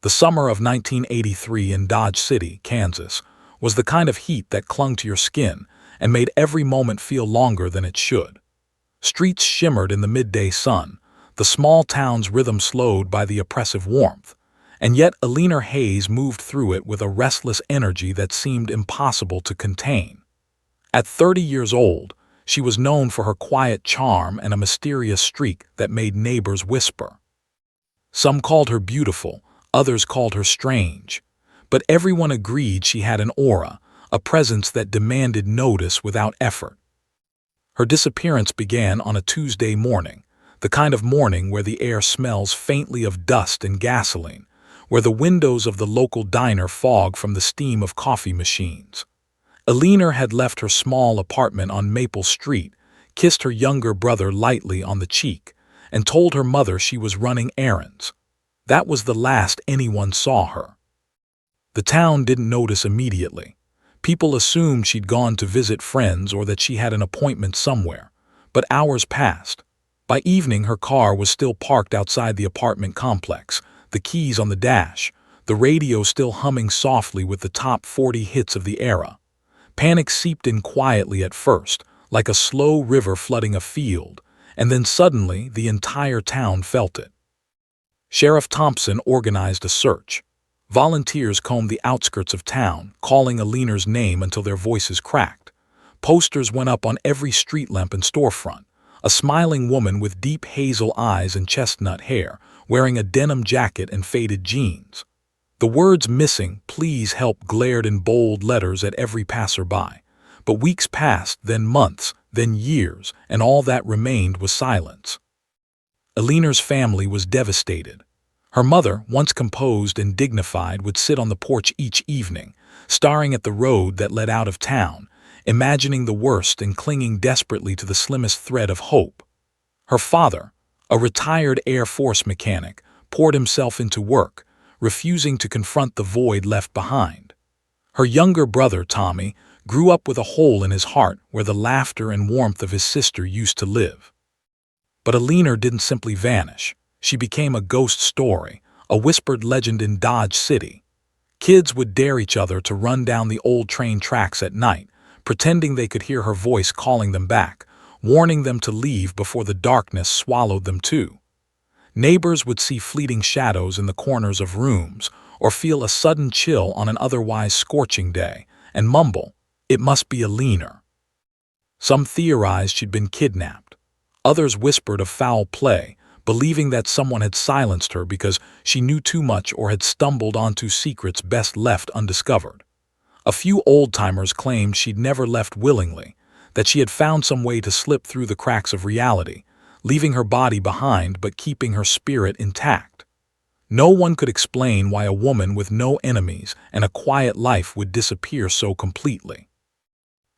The summer of 1983 in Dodge City, Kansas, was the kind of heat that clung to your skin and made every moment feel longer than it should. Streets shimmered in the midday sun, the small town's rhythm slowed by the oppressive warmth, and yet Alina Hayes moved through it with a restless energy that seemed impossible to contain. At 30 years old, she was known for her quiet charm and a mysterious streak that made neighbors whisper. Some called her beautiful, others called her strange, but everyone agreed she had an aura, a presence that demanded notice without effort. Her disappearance began on a Tuesday morning, the kind of morning where the air smells faintly of dust and gasoline, where the windows of the local diner fog from the steam of coffee machines. Alina had left her small apartment on Maple Street, kissed her younger brother lightly on the cheek, and told her mother she was running errands. That was the last anyone saw her. The town didn't notice immediately. People assumed she'd gone to visit friends or that she had an appointment somewhere. But hours passed. By evening, her car was still parked outside the apartment complex, the keys on the dash, the radio still humming softly with the top 40 hits of the era. Panic seeped in quietly at first, like a slow river flooding a field, and then suddenly the entire town felt it. Sheriff Thompson organized a search. Volunteers combed the outskirts of town, calling Alina's name until their voices cracked. Posters went up on every street lamp and storefront. A smiling woman with deep hazel eyes and chestnut hair, wearing a denim jacket and faded jeans. The words "missing, please help" glared in bold letters at every passerby. But weeks passed, then months, then years, and all that remained was silence. Alina's family was devastated. Her mother, once composed and dignified, would sit on the porch each evening, staring at the road that led out of town, imagining the worst and clinging desperately to the slimmest thread of hope. Her father, a retired Air Force mechanic, poured himself into work, refusing to confront the void left behind. Her younger brother, Tommy, grew up with a hole in his heart where the laughter and warmth of his sister used to live. But Alina didn't simply vanish. She became a ghost story, a whispered legend in Dodge City. Kids would dare each other to run down the old train tracks at night, pretending they could hear her voice calling them back, warning them to leave before the darkness swallowed them too. Neighbors would see fleeting shadows in the corners of rooms, or feel a sudden chill on an otherwise scorching day, and mumble, "It must be Alina." Some theorized she'd been kidnapped. Others whispered of foul play, believing that someone had silenced her because she knew too much or had stumbled onto secrets best left undiscovered. A few old-timers claimed she'd never left willingly, that she had found some way to slip through the cracks of reality, leaving her body behind but keeping her spirit intact. No one could explain why a woman with no enemies and a quiet life would disappear so completely.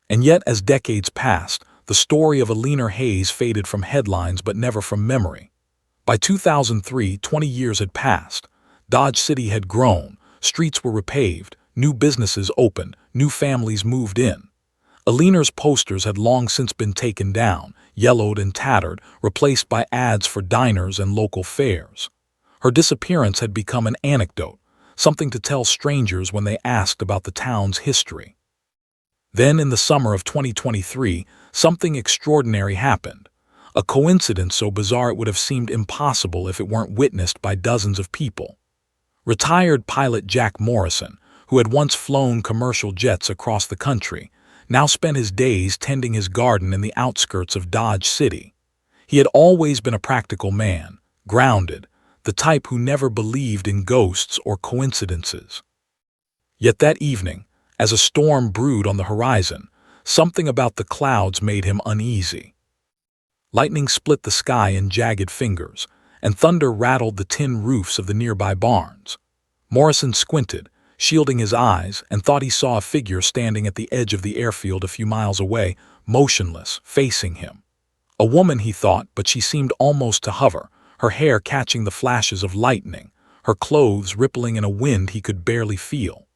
And yet, as decades passed, the story of Alina Hayes faded from headlines but never from memory. By 2003, 20 years had passed. Dodge City had grown, streets were repaved, new businesses opened, new families moved in. Alina's posters had long since been taken down, yellowed and tattered, replaced by ads for diners and local fairs. Her disappearance had become an anecdote, something to tell strangers when they asked about the town's history. Then, in the summer of 2023, something extraordinary happened. A coincidence so bizarre it would have seemed impossible if it weren't witnessed by dozens of people. Retired pilot Jack Morrison, who had once flown commercial jets across the country, now spent his days tending his garden in the outskirts of Dodge City. He had always been a practical man, grounded, the type who never believed in ghosts or coincidences. Yet that evening, as a storm brewed on the horizon, something about the clouds made him uneasy. Lightning split the sky in jagged fingers, and thunder rattled the tin roofs of the nearby barns. Morrison squinted, shielding his eyes, and thought he saw a figure standing at the edge of the airfield a few miles away, motionless, facing him. A woman, he thought, but she seemed almost to hover, her hair catching the flashes of lightning, her clothes rippling in a wind he could barely feel.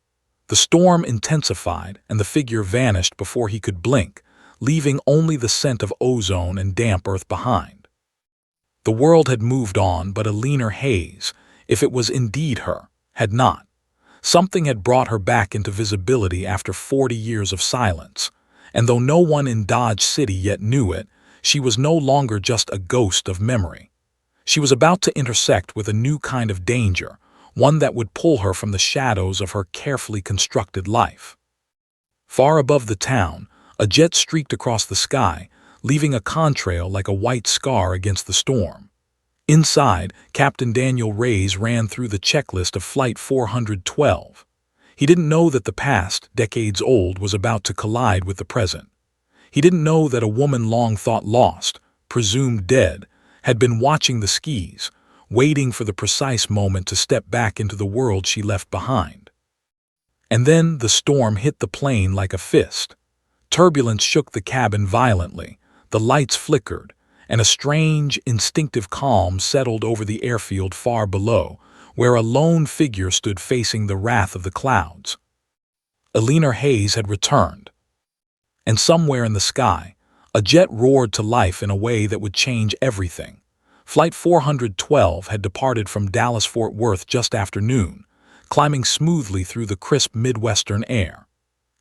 The storm intensified, and the figure vanished before he could blink, leaving only the scent of ozone and damp earth behind. The world had moved on, but Alina Hayes, if it was indeed her, had not. Something had brought her back into visibility after 40 years of silence, and though no one in Dodge City yet knew it, she was no longer just a ghost of memory. She was about to intersect with a new kind of danger, one that would pull her from the shadows of her carefully constructed life. Far above the town, a jet streaked across the sky, leaving a contrail like a white scar against the storm. Inside, Captain Daniel Reyes ran through the checklist of Flight 412. He didn't know that the past, decades old, was about to collide with the present. He didn't know that a woman long thought lost, presumed dead, had been watching the skis, waiting for the precise moment to step back into the world she left behind. And then the storm hit the plane like a fist. Turbulence shook the cabin violently, the lights flickered, and a strange, instinctive calm settled over the airfield far below, where a lone figure stood facing the wrath of the clouds. Eleanor Hayes had returned. And somewhere in the sky, a jet roared to life in a way that would change everything. Flight 412 had departed from Dallas-Fort Worth just after noon, climbing smoothly through the crisp Midwestern air.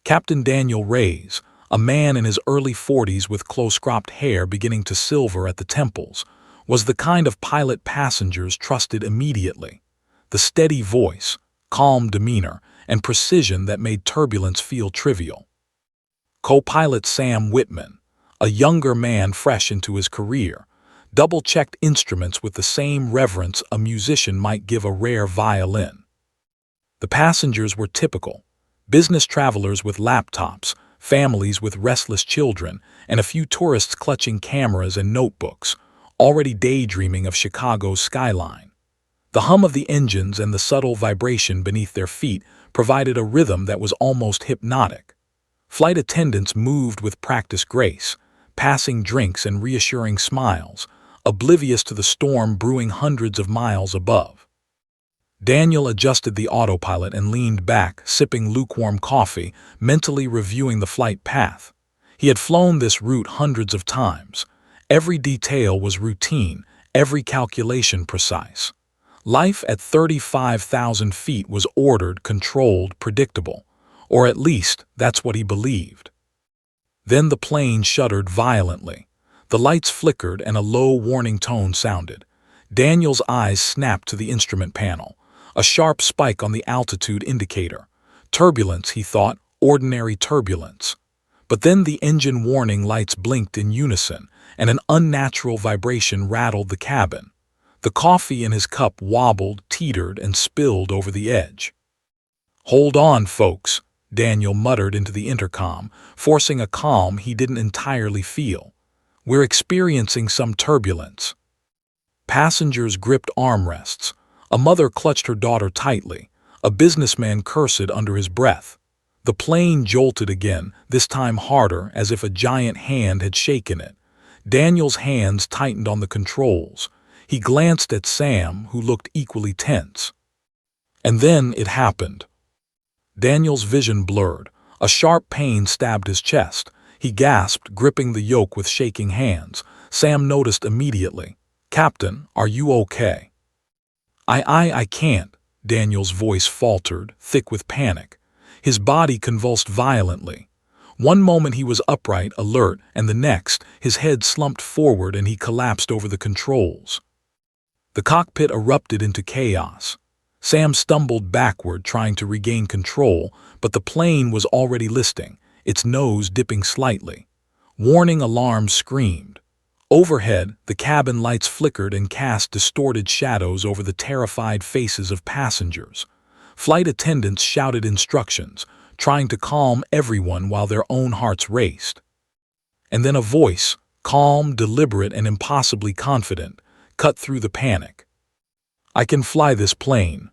Captain Daniel Reyes, a man in his early 40s with close-cropped hair beginning to silver at the temples, was the kind of pilot passengers trusted immediately. The steady voice, calm demeanor, and precision that made turbulence feel trivial. Co-pilot Sam Whitman, a younger man fresh into his career, double-checked instruments with the same reverence a musician might give a rare violin. The passengers were typical: business travelers with laptops, families with restless children, and a few tourists clutching cameras and notebooks, already daydreaming of Chicago's skyline. The hum of the engines and the subtle vibration beneath their feet provided a rhythm that was almost hypnotic. Flight attendants moved with practiced grace, passing drinks and reassuring smiles, oblivious to the storm brewing hundreds of miles above. Daniel adjusted the autopilot and leaned back, sipping lukewarm coffee, mentally reviewing the flight path. He had flown this route hundreds of times. Every detail was routine, every calculation precise. Life at 35,000 feet was ordered, controlled, predictable. Or at least, that's what he believed. Then the plane shuddered violently. The lights flickered and a low warning tone sounded. Daniel's eyes snapped to the instrument panel. A sharp spike on the altitude indicator. Turbulence, he thought, ordinary turbulence. But then the engine warning lights blinked in unison, and an unnatural vibration rattled the cabin. The coffee in his cup wobbled, teetered, and spilled over the edge. "Hold on, folks," Daniel muttered into the intercom, forcing a calm he didn't entirely feel. "We're experiencing some turbulence." Passengers gripped armrests. A mother clutched her daughter tightly. A businessman cursed under his breath. The plane jolted again, this time harder, as if a giant hand had shaken it. Daniel's hands tightened on the controls. He glanced at Sam, who looked equally tense. And then it happened. Daniel's vision blurred. A sharp pain stabbed his chest. He gasped, gripping the yoke with shaking hands. Sam noticed immediately. "Captain, are you okay?" I can't," Daniel's voice faltered, thick with panic. His body convulsed violently. One moment he was upright, alert, and the next, his head slumped forward and he collapsed over the controls. The cockpit erupted into chaos. Sam stumbled backward, trying to regain control, but the plane was already listing, its nose dipping slightly. Warning alarms screamed. Overhead, the cabin lights flickered and cast distorted shadows over the terrified faces of passengers. Flight attendants shouted instructions, trying to calm everyone while their own hearts raced. And then a voice, calm, deliberate, and impossibly confident, cut through the panic. "I can fly this plane."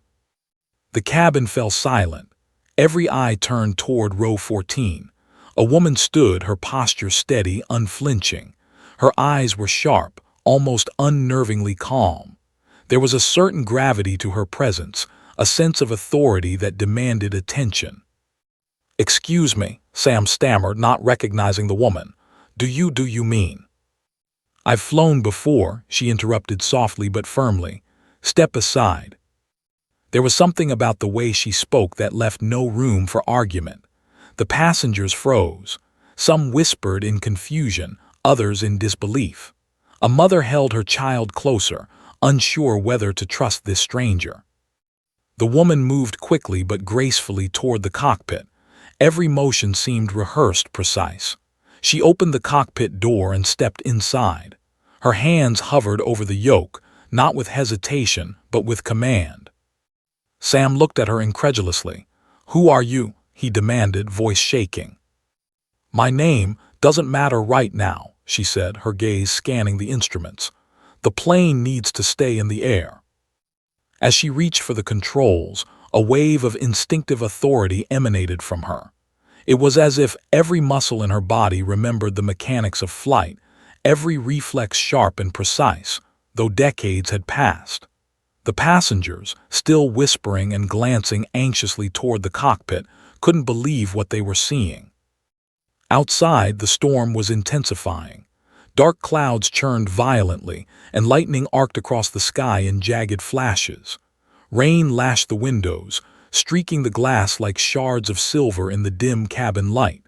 The cabin fell silent. Every eye turned toward row 14. A woman stood, her posture steady, unflinching. Her eyes were sharp, almost unnervingly calm. There was a certain gravity to her presence, a sense of authority that demanded attention. "Excuse me," Sam stammered, not recognizing the woman. Do you mean?" "I've flown before," she interrupted softly but firmly. "Step aside." There was something about the way she spoke that left no room for argument. The passengers froze. Some whispered in confusion, others in disbelief. A mother held her child closer, unsure whether to trust this stranger. The woman moved quickly but gracefully toward the cockpit. Every motion seemed rehearsed, precise. She opened the cockpit door and stepped inside. Her hands hovered over the yoke, not with hesitation, but with command. Sam looked at her incredulously. "Who are you?" he demanded, voice shaking. "My name doesn't matter right now," she said, her gaze scanning the instruments. "The plane needs to stay in the air." As she reached for the controls, a wave of instinctive authority emanated from her. It was as if every muscle in her body remembered the mechanics of flight, every reflex sharp and precise, though decades had passed. The passengers, still whispering and glancing anxiously toward the cockpit, couldn't believe what they were seeing. Outside, the storm was intensifying. Dark clouds churned violently, and lightning arced across the sky in jagged flashes. Rain lashed the windows, streaking the glass like shards of silver in the dim cabin light.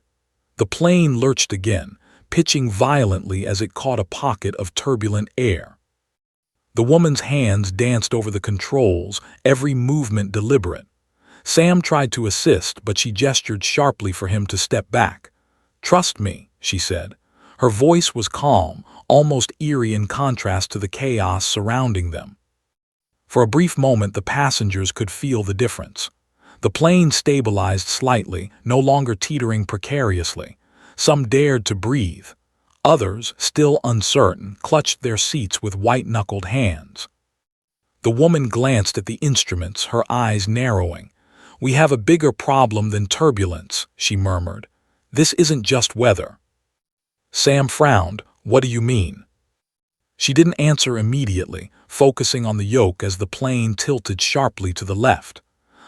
The plane lurched again, pitching violently as it caught a pocket of turbulent air. The woman's hands danced over the controls, every movement deliberate. Sam tried to assist, but she gestured sharply for him to step back. "Trust me," she said. Her voice was calm, almost eerie in contrast to the chaos surrounding them. For a brief moment, the passengers could feel the difference. The plane stabilized slightly, no longer teetering precariously. Some dared to breathe. Others, still uncertain, clutched their seats with white-knuckled hands. The woman glanced at the instruments, her eyes narrowing. "We have a bigger problem than turbulence," she murmured. "This isn't just weather." Sam frowned. "What do you mean?" She didn't answer immediately, focusing on the yoke as the plane tilted sharply to the left.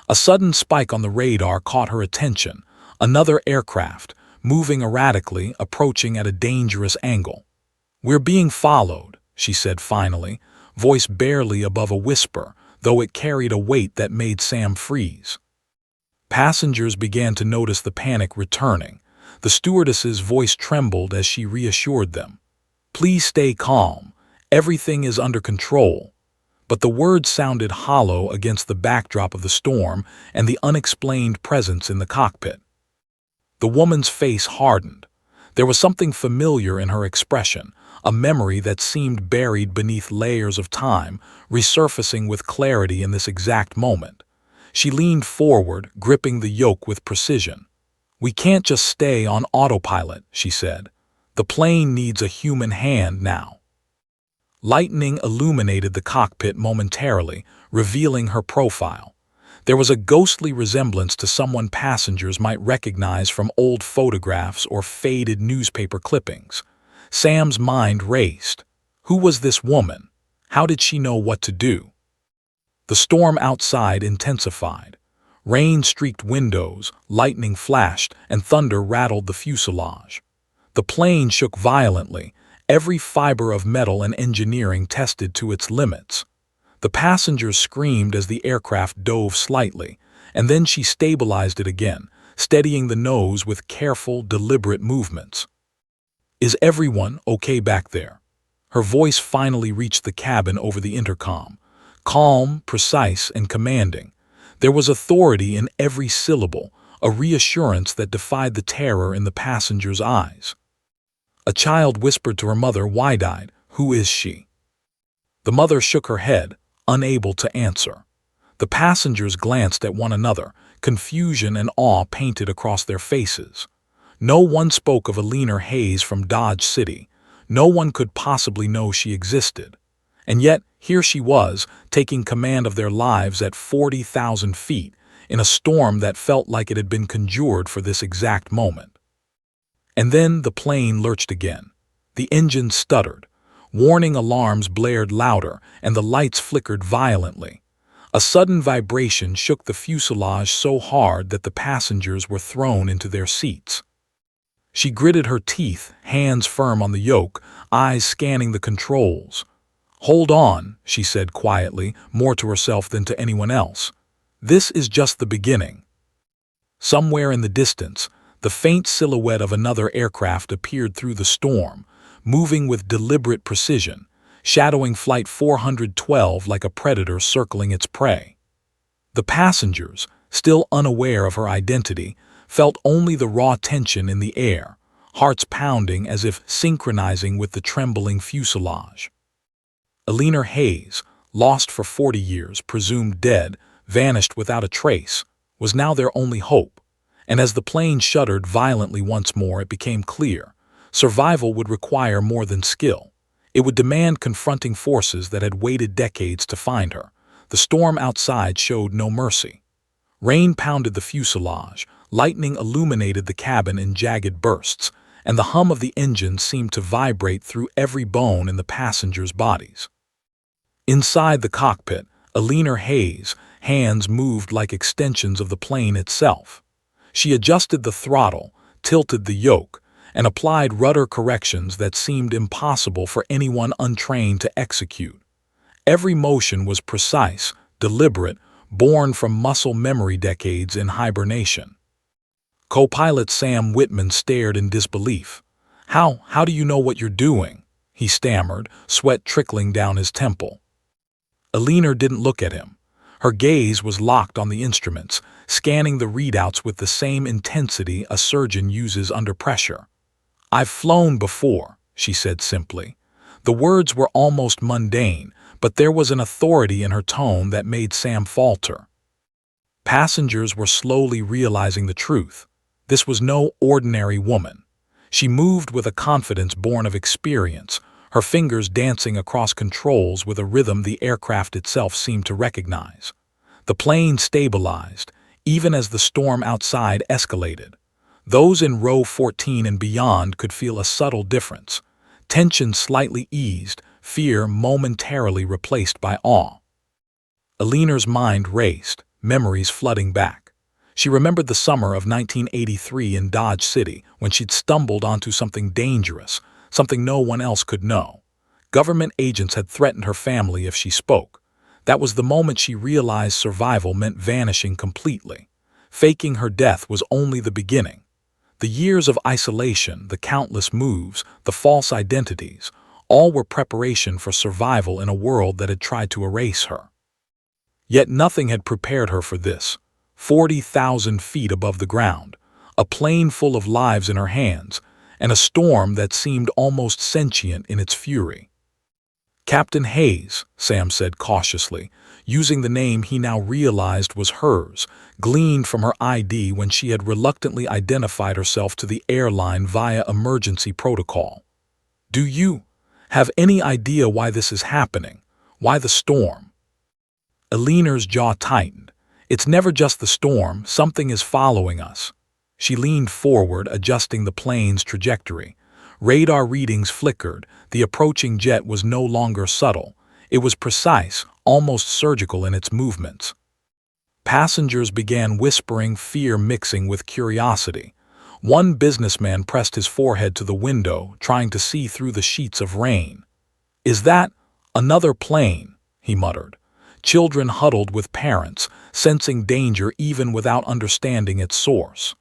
A sudden spike on the radar caught her attention. Another aircraft, moving erratically, approaching at a dangerous angle. "We're being followed," she said finally, voice barely above a whisper, though it carried a weight that made Sam freeze. Passengers began to notice the panic returning. The stewardess's voice trembled as she reassured them. "Please stay calm. Everything is under control." But the words sounded hollow against the backdrop of the storm and the unexplained presence in the cockpit. The woman's face hardened. There was something familiar in her expression, a memory that seemed buried beneath layers of time, resurfacing with clarity in this exact moment. She leaned forward, gripping the yoke with precision. "We can't just stay on autopilot," she said. "The plane needs a human hand now." Lightning illuminated the cockpit momentarily, revealing her profile. There was a ghostly resemblance to someone passengers might recognize from old photographs or faded newspaper clippings. Sam's mind raced. Who was this woman? How did she know what to do? The storm outside intensified. Rain streaked windows, lightning flashed, and thunder rattled the fuselage. The plane shook violently, every fiber of metal and engineering tested to its limits. The passengers screamed as the aircraft dove slightly, and then she stabilized it again, steadying the nose with careful, deliberate movements. "Is everyone okay back there?" Her voice finally reached the cabin over the intercom. Calm, precise, and commanding. There was authority in every syllable, a reassurance that defied the terror in the passengers' eyes. A child whispered to her mother, wide-eyed, "Who is she?" The mother shook her head, unable to answer. The passengers glanced at one another, confusion and awe painted across their faces. No one spoke of Alina Hayes from Dodge City. No one could possibly know she existed. And yet, here she was, taking command of their lives at 40,000 feet, in a storm that felt like it had been conjured for this exact moment. And then the plane lurched again. The engine stuttered. Warning alarms blared louder, and the lights flickered violently. A sudden vibration shook the fuselage so hard that the passengers were thrown into their seats. She gritted her teeth, hands firm on the yoke, eyes scanning the controls. "Hold on," she said quietly, more to herself than to anyone else. This is just the beginning. Somewhere in the distance, the faint silhouette of another aircraft appeared through the storm, moving with deliberate precision, shadowing Flight 412 like a predator circling its prey. The passengers, still unaware of her identity, felt only the raw tension in the air, hearts pounding as if synchronizing with the trembling fuselage. Eleanor Hayes, lost for 40 years, presumed dead, vanished without a trace, was now their only hope, and as the plane shuddered violently once more, it became clear survival would require more than skill. It would demand confronting forces that had waited decades to find her. The storm outside showed no mercy. Rain pounded the fuselage, lightning illuminated the cabin in jagged bursts, and the hum of the engine seemed to vibrate through every bone in the passengers' bodies. Inside the cockpit, Eleanor Hayes' hands moved like extensions of the plane itself. She adjusted the throttle, tilted the yoke, and applied rudder corrections that seemed impossible for anyone untrained to execute. Every motion was precise, deliberate, born from muscle memory decades in hibernation. Co-pilot Sam Whitman stared in disbelief. How do you know what you're doing?" he stammered, sweat trickling down his temple. Eleanor didn't look at him. Her gaze was locked on the instruments, scanning the readouts with the same intensity a surgeon uses under pressure. "I've flown before," she said simply. The words were almost mundane, but there was an authority in her tone that made Sam falter. Passengers were slowly realizing the truth. This was no ordinary woman. She moved with a confidence born of experience, her fingers dancing across controls with a rhythm the aircraft itself seemed to recognize. The plane stabilized, even as the storm outside escalated. Those in row 14 and beyond could feel a subtle difference. Tension slightly eased, fear momentarily replaced by awe. Eleanor's mind raced, memories flooding back. She remembered the summer of 1983 in Dodge City when she'd stumbled onto something dangerous, something no one else could know. Government agents had threatened her family if she spoke. That was the moment she realized survival meant vanishing completely. Faking her death was only the beginning. The years of isolation, the countless moves, the false identities, all were preparation for survival in a world that had tried to erase her. Yet nothing had prepared her for this. 40,000 feet above the ground, a plane full of lives in her hands, and a storm that seemed almost sentient in its fury. "Captain Hayes," Sam said cautiously, using the name he now realized was hers, gleaned from her ID when she had reluctantly identified herself to the airline via emergency protocol. "Do you have any idea why this is happening? Why the storm?" Eleanor's jaw tightened. "It's never just the storm, something is following us." She leaned forward, adjusting the plane's trajectory. Radar readings flickered, the approaching jet was no longer subtle. It was precise, almost surgical in its movements. Passengers began whispering, fear mixing with curiosity. One businessman pressed his forehead to the window, trying to see through the sheets of rain. "Is that another plane?" he muttered. Children huddled with parents, sensing danger even without understanding its source.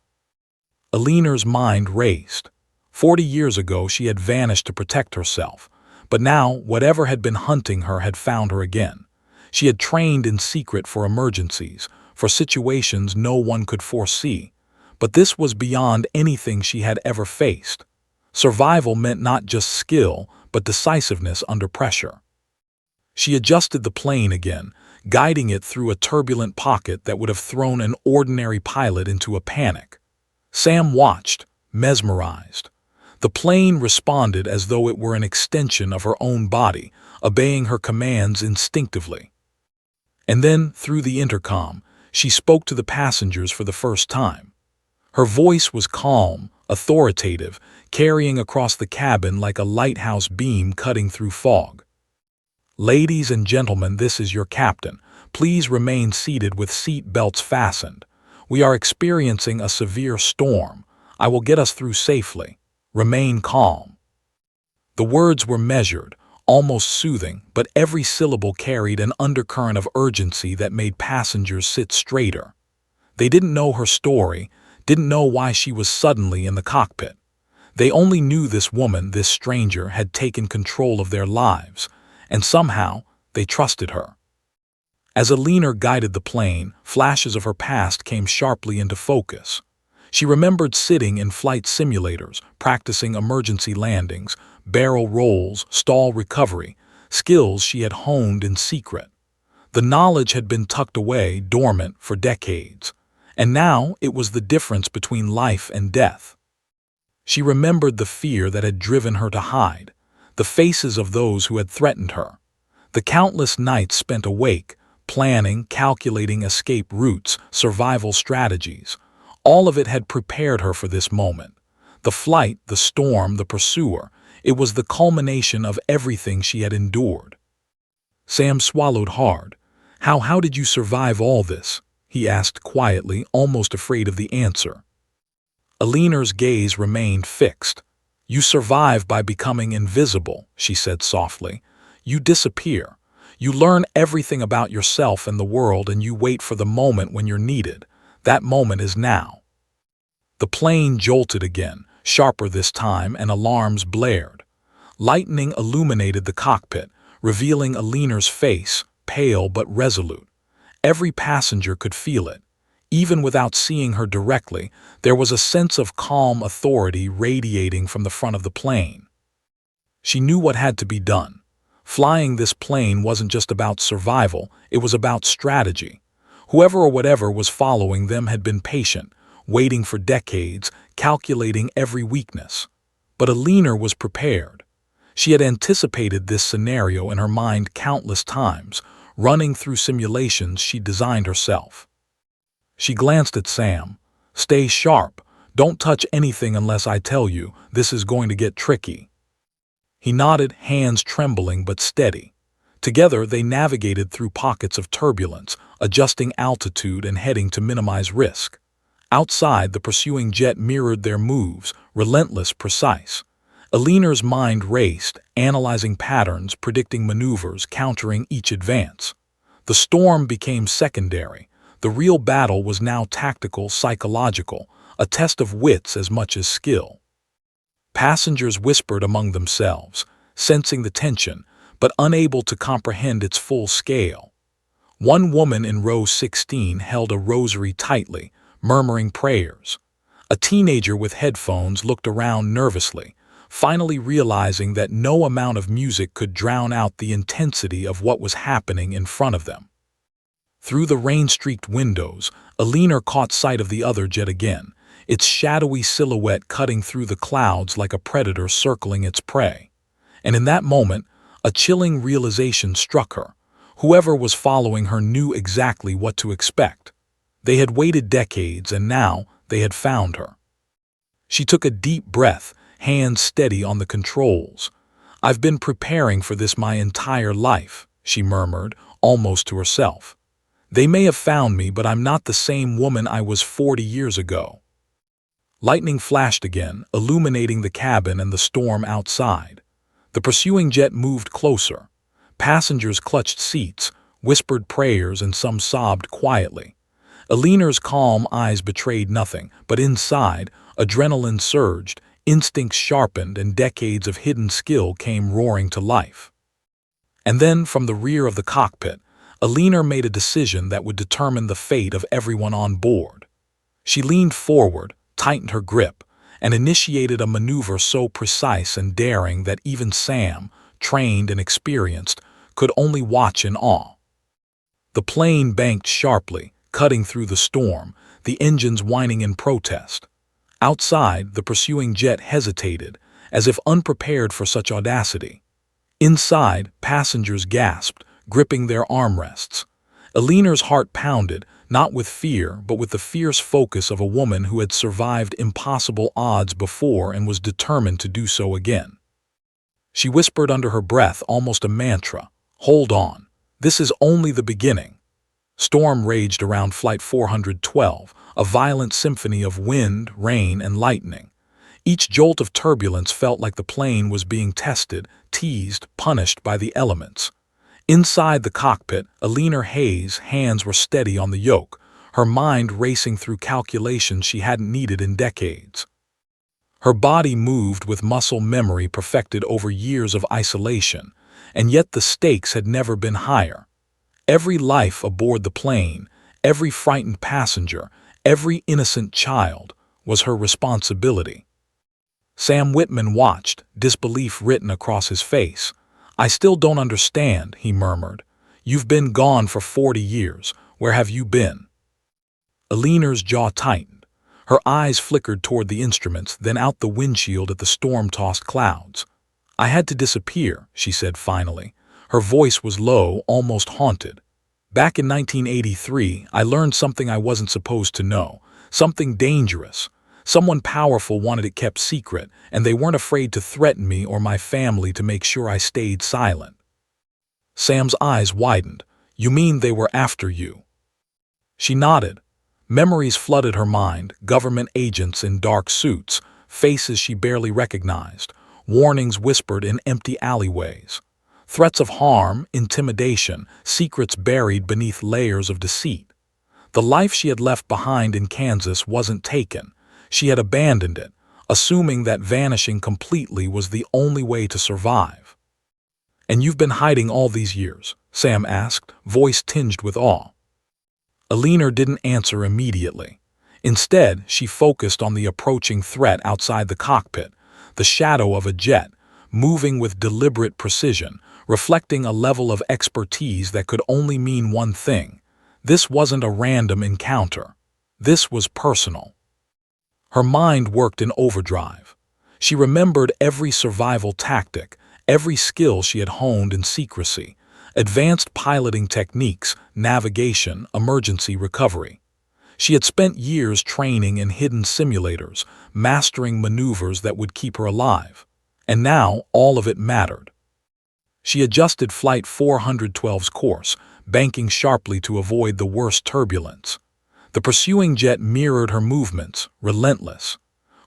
Eleanor's mind raced. 40 years ago she had vanished to protect herself, but now whatever had been hunting her had found her again. She had trained in secret for emergencies, for situations no one could foresee, but this was beyond anything she had ever faced. Survival meant not just skill, but decisiveness under pressure. She adjusted the plane again, guiding it through a turbulent pocket that would have thrown an ordinary pilot into a panic. Sam watched, mesmerized. The plane responded as though it were an extension of her own body, obeying her commands instinctively. And then, through the intercom, she spoke to the passengers for the first time. Her voice was calm, authoritative, carrying across the cabin like a lighthouse beam cutting through fog. "Ladies and gentlemen, this is your captain. Please remain seated with seat belts fastened. We are experiencing a severe storm. I will get us through safely. Remain calm." The words were measured, almost soothing, but every syllable carried an undercurrent of urgency that made passengers sit straighter. They didn't know her story, didn't know why she was suddenly in the cockpit. They only knew this woman, this stranger, had taken control of their lives, and somehow they trusted her. As Alina guided the plane, flashes of her past came sharply into focus. She remembered sitting in flight simulators, practicing emergency landings, barrel rolls, stall recovery, skills she had honed in secret. The knowledge had been tucked away, dormant, for decades, and now it was the difference between life and death. She remembered the fear that had driven her to hide, the faces of those who had threatened her, the countless nights spent awake, planning, calculating escape routes, survival strategies. All of it had prepared her for this moment. The flight, the storm, the pursuer, it was the culmination of everything she had endured. Sam swallowed hard. How did you survive all this?" he asked quietly, almost afraid of the answer. Alina's gaze remained fixed. "You survive by becoming invisible," she said softly. "You disappear. You learn everything about yourself and the world, and you wait for the moment when you're needed. That moment is now." The plane jolted again, sharper this time, and alarms blared. Lightning illuminated the cockpit, revealing Alina's face, pale but resolute. Every passenger could feel it. Even without seeing her directly, there was a sense of calm authority radiating from the front of the plane. She knew what had to be done. Flying this plane wasn't just about survival, it was about strategy. Whoever or whatever was following them had been patient, waiting for decades, calculating every weakness. But Alina was prepared. She had anticipated this scenario in her mind countless times, running through simulations she designed herself. She glanced at Sam. "Stay sharp. Don't touch anything unless I tell you. This is going to get tricky." He nodded, hands trembling but steady. Together they navigated through pockets of turbulence, adjusting altitude and heading to minimize risk. Outside, the pursuing jet mirrored their moves, relentless, precise. Alina's mind raced, analyzing patterns, predicting maneuvers, countering each advance. The storm became secondary. The real battle was now tactical, psychological, a test of wits as much as skill. Passengers whispered among themselves, sensing the tension, but unable to comprehend its full scale. One woman in row 16 held a rosary tightly, murmuring prayers. A teenager with headphones looked around nervously, finally realizing that no amount of music could drown out the intensity of what was happening in front of them. Through the rain-streaked windows, Alina caught sight of the other jet again, its shadowy silhouette cutting through the clouds like a predator circling its prey. And in that moment, a chilling realization struck her. Whoever was following her knew exactly what to expect. They had waited decades, and now they had found her. She took a deep breath, hands steady on the controls. "I've been preparing for this my entire life," she murmured, almost to herself. "They may have found me, but I'm not the same woman I was 40 years ago." Lightning flashed again, illuminating the cabin and the storm outside. The pursuing jet moved closer. Passengers clutched seats, whispered prayers, and some sobbed quietly. Alina's calm eyes betrayed nothing, but inside, adrenaline surged, instincts sharpened, and decades of hidden skill came roaring to life. And then, from the rear of the cockpit, Alina made a decision that would determine the fate of everyone on board. She leaned forward, tightened her grip, and initiated a maneuver so precise and daring that even Sam, trained and experienced, could only watch in awe. The plane banked sharply, cutting through the storm, the engines whining in protest. Outside, the pursuing jet hesitated, as if unprepared for such audacity. Inside, passengers gasped, gripping their armrests. Alina's heart pounded, not with fear, but with the fierce focus of a woman who had survived impossible odds before and was determined to do so again. She whispered under her breath, almost a mantra, "Hold on. This is only the beginning." Storm raged around Flight 412, a violent symphony of wind, rain, and lightning. Each jolt of turbulence felt like the plane was being tested, teased, punished by the elements. Inside the cockpit, Alina Hayes' hands were steady on the yoke, her mind racing through calculations she hadn't needed in decades. Her body moved with muscle memory perfected over years of isolation, and yet the stakes had never been higher. Every life aboard the plane, every frightened passenger, every innocent child was her responsibility. Sam Whitman watched, disbelief written across his face. "I still don't understand," he murmured. "You've been gone for 40 years. Where have you been?" Alina's jaw tightened. Her eyes flickered toward the instruments, then out the windshield at the storm-tossed clouds. "I had to disappear," she said finally. Her voice was low, almost haunted. "Back in 1983, I learned something I wasn't supposed to know, something dangerous. Someone powerful wanted it kept secret, and they weren't afraid to threaten me or my family to make sure I stayed silent." Sam's eyes widened. "You mean they were after you?" She nodded. Memories flooded her mind, government agents in dark suits, faces she barely recognized, warnings whispered in empty alleyways. Threats of harm, intimidation, secrets buried beneath layers of deceit. The life she had left behind in Kansas wasn't taken. She had abandoned it, assuming that vanishing completely was the only way to survive. "And you've been hiding all these years?" Sam asked, voice tinged with awe. Alina didn't answer immediately. Instead, she focused on the approaching threat outside the cockpit, the shadow of a jet, moving with deliberate precision, reflecting a level of expertise that could only mean one thing. This wasn't a random encounter. This was personal. Her mind worked in overdrive. She remembered every survival tactic, every skill she had honed in secrecy, advanced piloting techniques, navigation, emergency recovery. She had spent years training in hidden simulators, mastering maneuvers that would keep her alive. And now, all of it mattered. She adjusted Flight 412's course, banking sharply to avoid the worst turbulence. The pursuing jet mirrored her movements, relentless.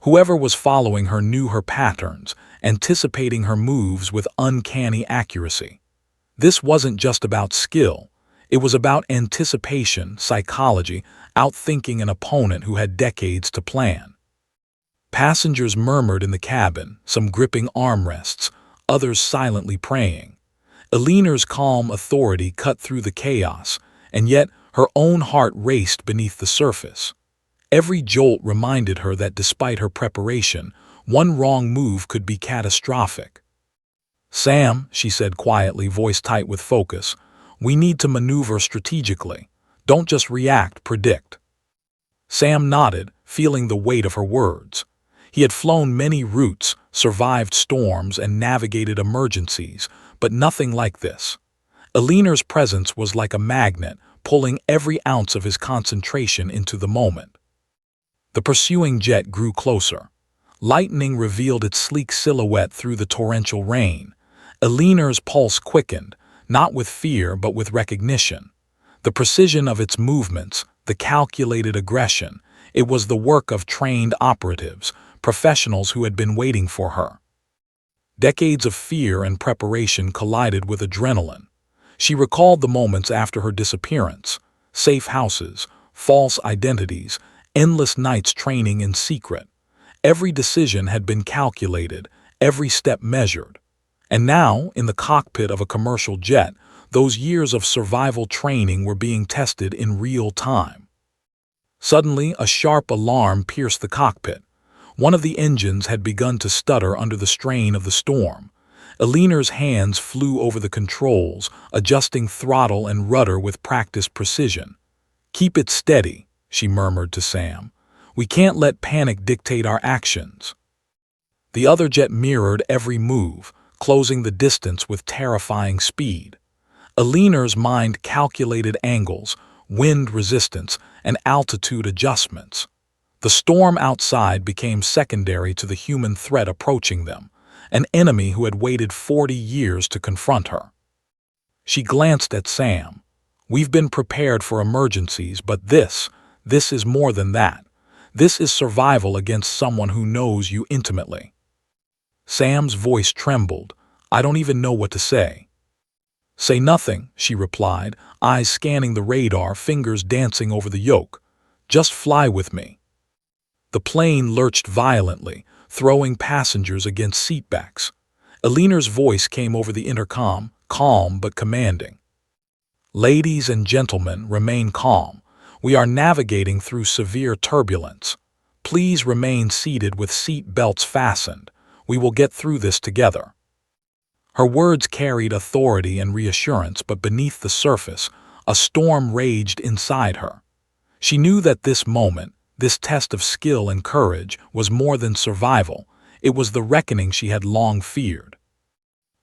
Whoever was following her knew her patterns, anticipating her moves with uncanny accuracy. This wasn't just about skill. It was about anticipation, psychology, outthinking an opponent who had decades to plan. Passengers murmured in the cabin, some gripping armrests, others silently praying. Alina's calm authority cut through the chaos, and yet her own heart raced beneath the surface. Every jolt reminded her that despite her preparation, one wrong move could be catastrophic. "Sam," she said quietly, voice tight with focus, "we need to maneuver strategically. Don't just react, predict." Sam nodded, feeling the weight of her words. He had flown many routes, survived storms, and navigated emergencies, but nothing like this. Alina's presence was like a magnet, pulling every ounce of his concentration into the moment. The pursuing jet grew closer. Lightning revealed its sleek silhouette through the torrential rain. Alina's pulse quickened, not with fear but with recognition. The precision of its movements, the calculated aggression, it was the work of trained operatives, professionals who had been waiting for her. Decades of fear and preparation collided with adrenaline. She recalled the moments after her disappearance: safe houses, false identities, endless nights training in secret. Every decision had been calculated, every step measured. And now, in the cockpit of a commercial jet, those years of survival training were being tested in real time. Suddenly, a sharp alarm pierced the cockpit. One of the engines had begun to stutter under the strain of the storm. Alina's hands flew over the controls, adjusting throttle and rudder with practiced precision. "Keep it steady," she murmured to Sam. "We can't let panic dictate our actions." The other jet mirrored every move, closing the distance with terrifying speed. Alina's mind calculated angles, wind resistance, and altitude adjustments. The storm outside became secondary to the human threat approaching them, an enemy who had waited 40 years to confront her. She glanced at Sam. "We've been prepared for emergencies, but this is more than that. This is survival against someone who knows you intimately. Sam's voice trembled. I don't even know what to say. Say nothing, she replied, eyes scanning the radar, fingers dancing over the yoke. Just fly with me. The plane lurched violently, throwing passengers against seatbacks. Eleanor's voice came over the intercom, calm but commanding. Ladies and gentlemen, remain calm. We are navigating through severe turbulence. Please remain seated with seat belts fastened. We will get through this together. Her words carried authority and reassurance, but beneath the surface, a storm raged inside her. She knew that this moment, this test of skill and courage, was more than survival. It was the reckoning she had long feared.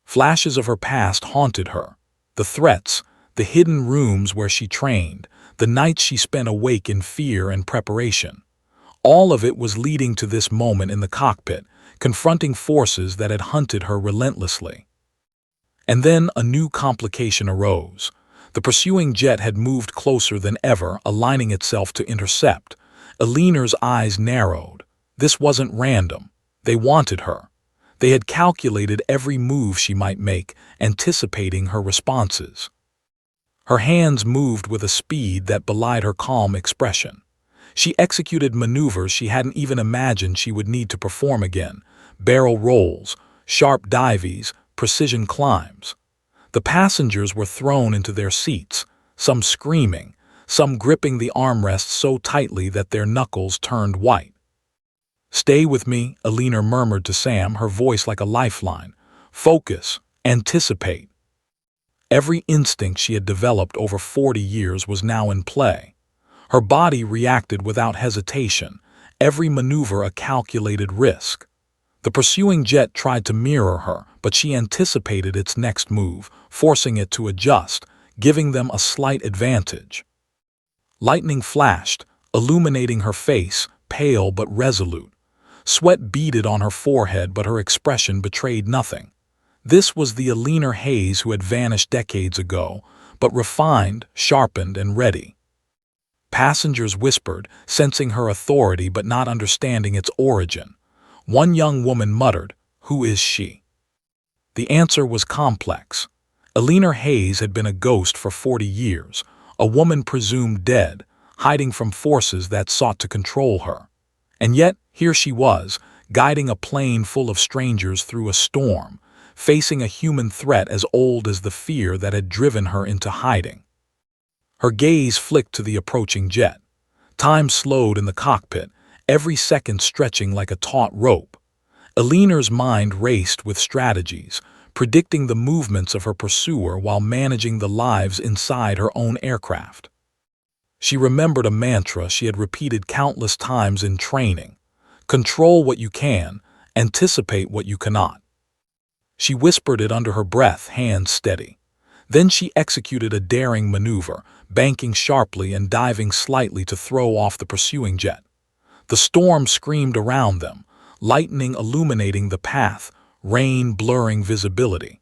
Flashes of her past haunted her. The threats, the hidden rooms where she trained, the nights she spent awake in fear and preparation. All of it was leading to this moment in the cockpit, confronting forces that had hunted her relentlessly. And then a new complication arose. The pursuing jet had moved closer than ever, aligning itself to intercept. Eleanor's eyes narrowed. This wasn't random. They wanted her. They had calculated every move she might make, anticipating her responses. Her hands moved with a speed that belied her calm expression. She executed maneuvers she hadn't even imagined she would need to perform again. Barrel rolls, sharp dives, precision climbs. The passengers were thrown into their seats, some screaming, some gripping the armrests so tightly that their knuckles turned white. Stay with me, Eleanor murmured to Sam, her voice like a lifeline. Focus, anticipate. Every instinct she had developed over 40 years was now in play. Her body reacted without hesitation, every maneuver a calculated risk. The pursuing jet tried to mirror her, but she anticipated its next move, forcing it to adjust, giving them a slight advantage. Lightning flashed, illuminating her face, pale but resolute. Sweat beaded on her forehead, but her expression betrayed nothing. This was the Eleanor Hayes who had vanished decades ago, but refined, sharpened, and ready. Passengers whispered, sensing her authority but not understanding its origin. One young woman muttered, "Who is she?" The answer was complex. Eleanor Hayes had been a ghost for 40 years, a woman presumed dead, hiding from forces that sought to control her. And yet, here she was, guiding a plane full of strangers through a storm, facing a human threat as old as the fear that had driven her into hiding. Her gaze flicked to the approaching jet. Time slowed in the cockpit, every second stretching like a taut rope. Eleanor's mind raced with strategies, predicting the movements of her pursuer while managing the lives inside her own aircraft. She remembered a mantra she had repeated countless times in training: control what you can, anticipate what you cannot. She whispered it under her breath, hands steady. Then she executed a daring maneuver, banking sharply and diving slightly to throw off the pursuing jet. The storm screamed around them, lightning illuminating the path, rain blurring visibility.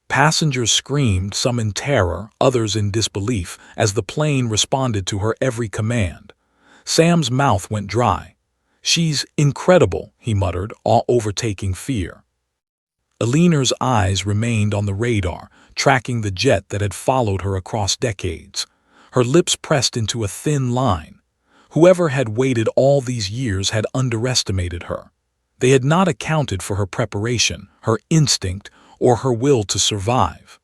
Passengers screamed, some in terror, others in disbelief, as the plane responded to her every command. Sam's mouth went dry. "She's incredible," he muttered, all overtaking fear. Eleanor's eyes remained on the radar, tracking the jet that had followed her across decades. Her lips pressed into a thin line. Whoever had waited all these years had underestimated her. They had not accounted for her preparation, her instinct, or her will to survive.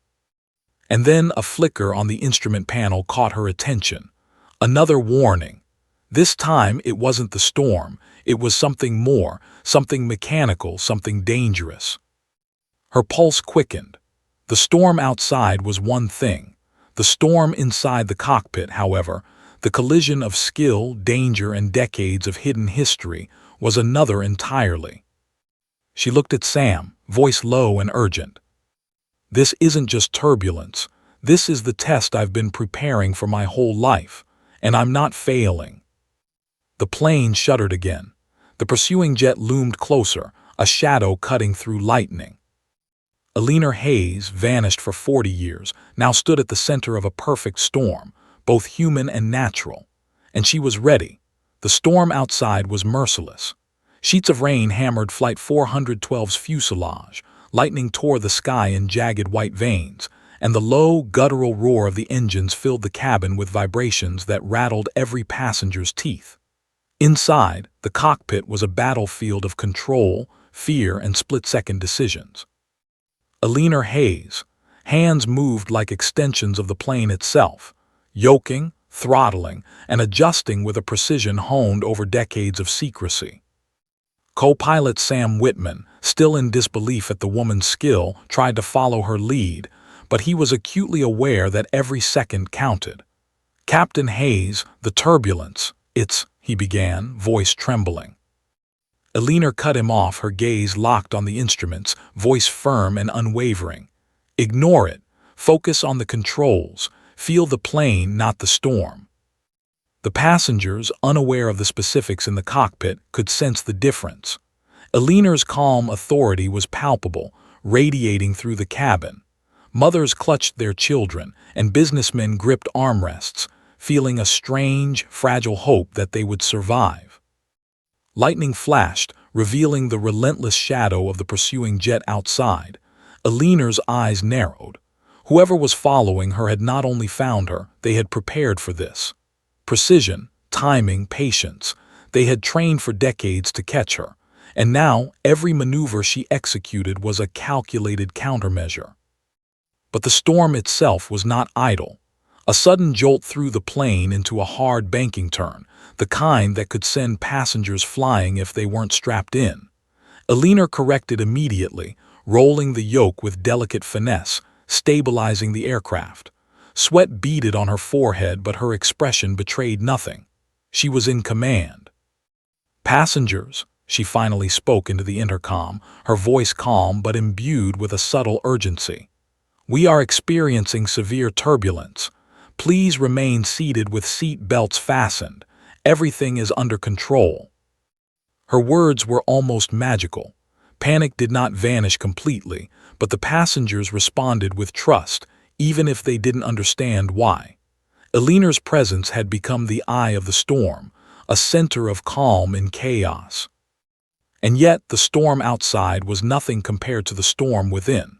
And then a flicker on the instrument panel caught her attention. Another warning. This time it wasn't the storm, it was something more, something mechanical, something dangerous. Her pulse quickened. The storm outside was one thing. The storm inside the cockpit, however, the collision of skill, danger, and decades of hidden history, was another entirely. She looked at Sam, voice low and urgent. "This isn't just turbulence. This is the test I've been preparing for my whole life, and I'm not failing." The plane shuddered again. The pursuing jet loomed closer, a shadow cutting through lightning. Eleanor Hayes, vanished for 40 years, now stood at the center of a perfect storm, both human and natural. And she was ready. The storm outside was merciless. Sheets of rain hammered Flight 412's fuselage, lightning tore the sky in jagged white veins, and the low, guttural roar of the engines filled the cabin with vibrations that rattled every passenger's teeth. Inside, the cockpit was a battlefield of control, fear, and split-second decisions. Alina Hayes' hands moved like extensions of the plane itself, yoking, throttling, and adjusting with a precision honed over decades of secrecy. Co-pilot Sam Whitman, still in disbelief at the woman's skill, tried to follow her lead, but he was acutely aware that every second counted. "Captain Hayes, the turbulence, he began, voice trembling. Alina cut him off, her gaze locked on the instruments, voice firm and unwavering. "Ignore it. Focus on the controls. Feel the plane, not the storm." The passengers, unaware of the specifics in the cockpit, could sense the difference. Alina's calm authority was palpable, radiating through the cabin. Mothers clutched their children, and businessmen gripped armrests, feeling a strange, fragile hope that they would survive. Lightning flashed, revealing the relentless shadow of the pursuing jet outside. Alina's eyes narrowed. Whoever was following her had not only found her, they had prepared for this. Precision, timing, patience. They had trained for decades to catch her, and now every maneuver she executed was a calculated countermeasure. But the storm itself was not idle. A sudden jolt threw the plane into a hard banking turn, the kind that could send passengers flying if they weren't strapped in. Alina corrected immediately, rolling the yoke with delicate finesse, stabilizing the aircraft. Sweat beaded on her forehead, but her expression betrayed nothing. She was in command. "Passengers," she finally spoke into the intercom, her voice calm but imbued with a subtle urgency. "We are experiencing severe turbulence. Please remain seated with seat belts fastened. Everything is under control." Her words were almost magical. Panic did not vanish completely, but the passengers responded with trust, even if they didn't understand why. Alina's presence had become the eye of the storm, a center of calm in chaos. And yet the storm outside was nothing compared to the storm within.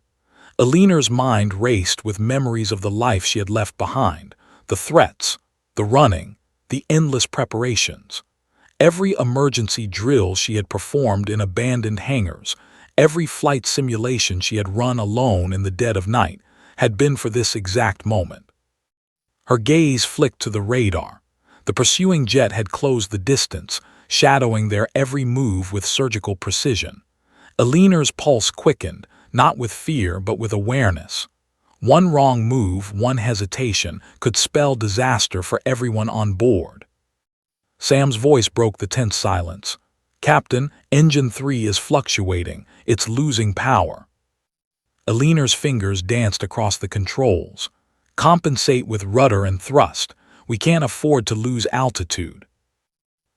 Alina's mind raced with memories of the life she had left behind, the threats, the running, the endless preparations. Every emergency drill she had performed in abandoned hangars, every flight simulation she had run alone in the dead of night, had been for this exact moment. Her gaze flicked to the radar. The pursuing jet had closed the distance, shadowing their every move with surgical precision. Alina's pulse quickened, not with fear but with awareness. One wrong move, one hesitation, could spell disaster for everyone on board. Sam's voice broke the tense silence. "Captain, Engine 3 is fluctuating. It's losing power." Alina's fingers danced across the controls. "Compensate with rudder and thrust. We can't afford to lose altitude."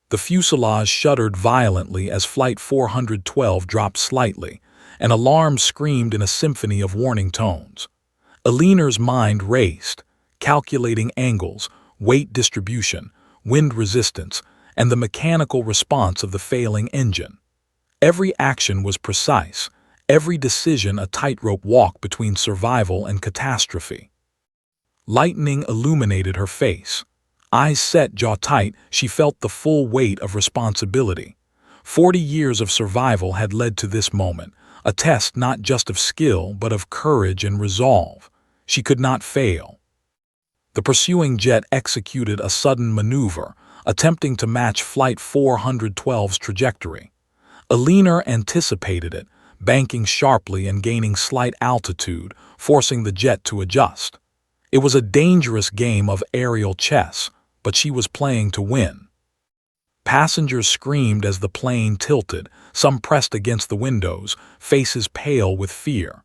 The fuselage shuddered violently as Flight 412 dropped slightly, and alarms screamed in a symphony of warning tones. Alina's mind raced, calculating angles, weight distribution, wind resistance, and the mechanical response of the failing engine. Every action was precise, every decision a tightrope walk between survival and catastrophe. Lightning illuminated her face. Eyes set, jaw tight, she felt the full weight of responsibility. 40 years of survival had led to this moment, a test not just of skill but of courage and resolve. She could not fail. The pursuing jet executed a sudden maneuver, attempting to match Flight 412's trajectory. Alina anticipated it, banking sharply and gaining slight altitude, forcing the jet to adjust. It was a dangerous game of aerial chess, but she was playing to win. Passengers screamed as the plane tilted, some pressed against the windows, faces pale with fear.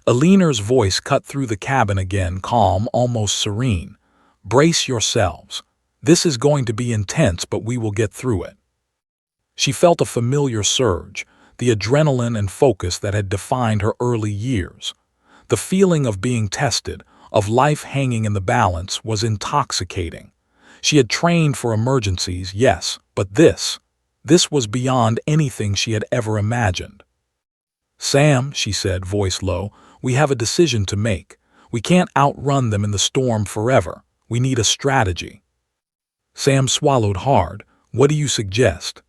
Alina's voice cut through the cabin again, calm, almost serene. "Brace yourselves. This is going to be intense, but we will get through it." She felt a familiar surge, the adrenaline and focus that had defined her early years. The feeling of being tested, of life hanging in the balance, was intoxicating. She had trained for emergencies, yes, but this was beyond anything she had ever imagined. "Sam," she said, voice low, "we have a decision to make. We can't outrun them in the storm forever. We need a strategy." Sam swallowed hard. "What do you suggest?"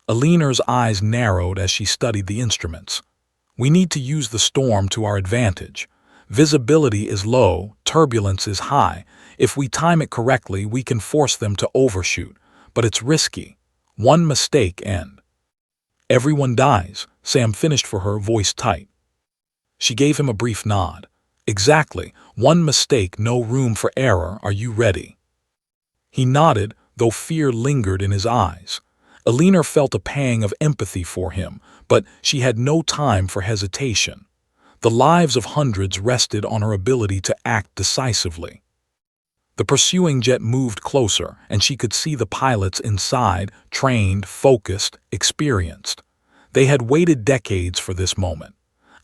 Aliner's eyes narrowed as she studied the instruments. "We need to use the storm to our advantage. Visibility is low, turbulence is high. If we time it correctly, we can force them to overshoot. But it's risky. One mistake and everyone dies," Sam finished for her, voice tight. She gave him a brief nod. "Exactly. One mistake, no room for error. Are you ready?" He nodded, though fear lingered in his eyes. Aliner felt a pang of empathy for him, but she had no time for hesitation. The lives of hundreds rested on her ability to act decisively. The pursuing jet moved closer, and she could see the pilots inside, trained, focused, experienced. They had waited decades for this moment.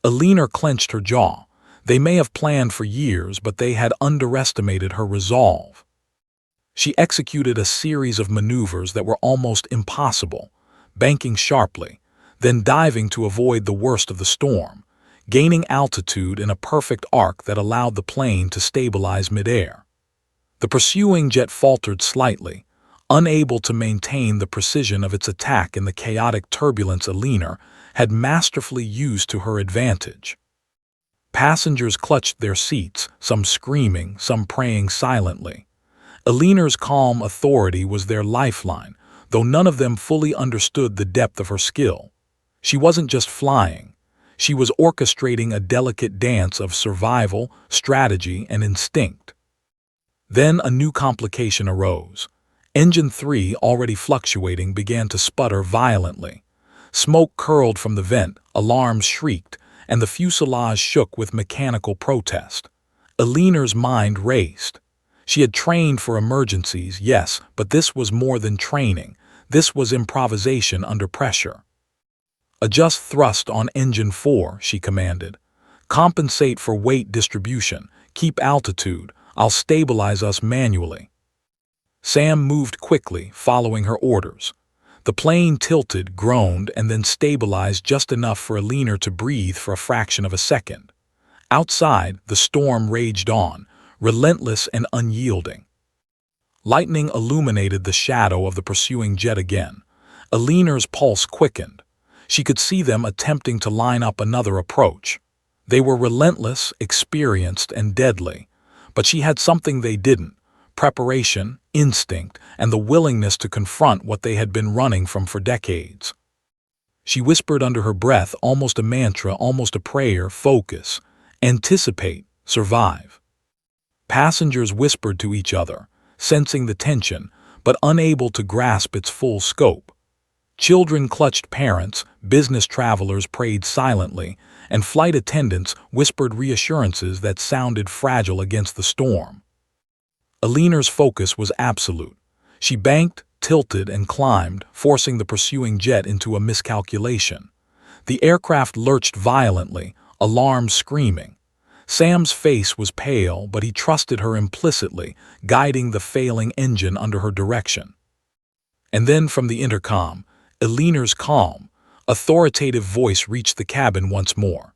Aliner clenched her jaw. They may have planned for years, but they had underestimated her resolve. She executed a series of maneuvers that were almost impossible, banking sharply, then diving to avoid the worst of the storm, gaining altitude in a perfect arc that allowed the plane to stabilize midair. The pursuing jet faltered slightly, unable to maintain the precision of its attack in the chaotic turbulence Aliner had masterfully used to her advantage. Passengers clutched their seats, some screaming, some praying silently. Aliner's calm authority was their lifeline, though none of them fully understood the depth of her skill. She wasn't just flying. She was orchestrating a delicate dance of survival, strategy, and instinct. Then a new complication arose. Engine 3, already fluctuating, began to sputter violently. Smoke curled from the vent, alarms shrieked, and the fuselage shook with mechanical protest. Aliner's mind raced. She had trained for emergencies, yes, but this was more than training. This was improvisation under pressure. "Adjust thrust on engine 4, she commanded. "Compensate for weight distribution. Keep altitude. I'll stabilize us manually." Sam moved quickly, following her orders. The plane tilted, groaned, and then stabilized just enough for Aliner to breathe for a fraction of a second. Outside, the storm raged on, relentless and unyielding. Lightning illuminated the shadow of the pursuing jet again. Aliner's pulse quickened. She could see them attempting to line up another approach. They were relentless, experienced, and deadly. But she had something they didn't: preparation, instinct, and the willingness to confront what they had been running from for decades. She whispered under her breath, almost a mantra, almost a prayer, "Focus, anticipate, survive." Passengers whispered to each other, sensing the tension, but unable to grasp its full scope. Children clutched parents, business travelers prayed silently, and flight attendants whispered reassurances that sounded fragile against the storm. Aliner's focus was absolute. She banked, tilted, and climbed, forcing the pursuing jet into a miscalculation. The aircraft lurched violently, alarms screaming. Sam's face was pale, but he trusted her implicitly, guiding the failing engine under her direction. And then from the intercom, Aliner's calm, authoritative voice reached the cabin once more.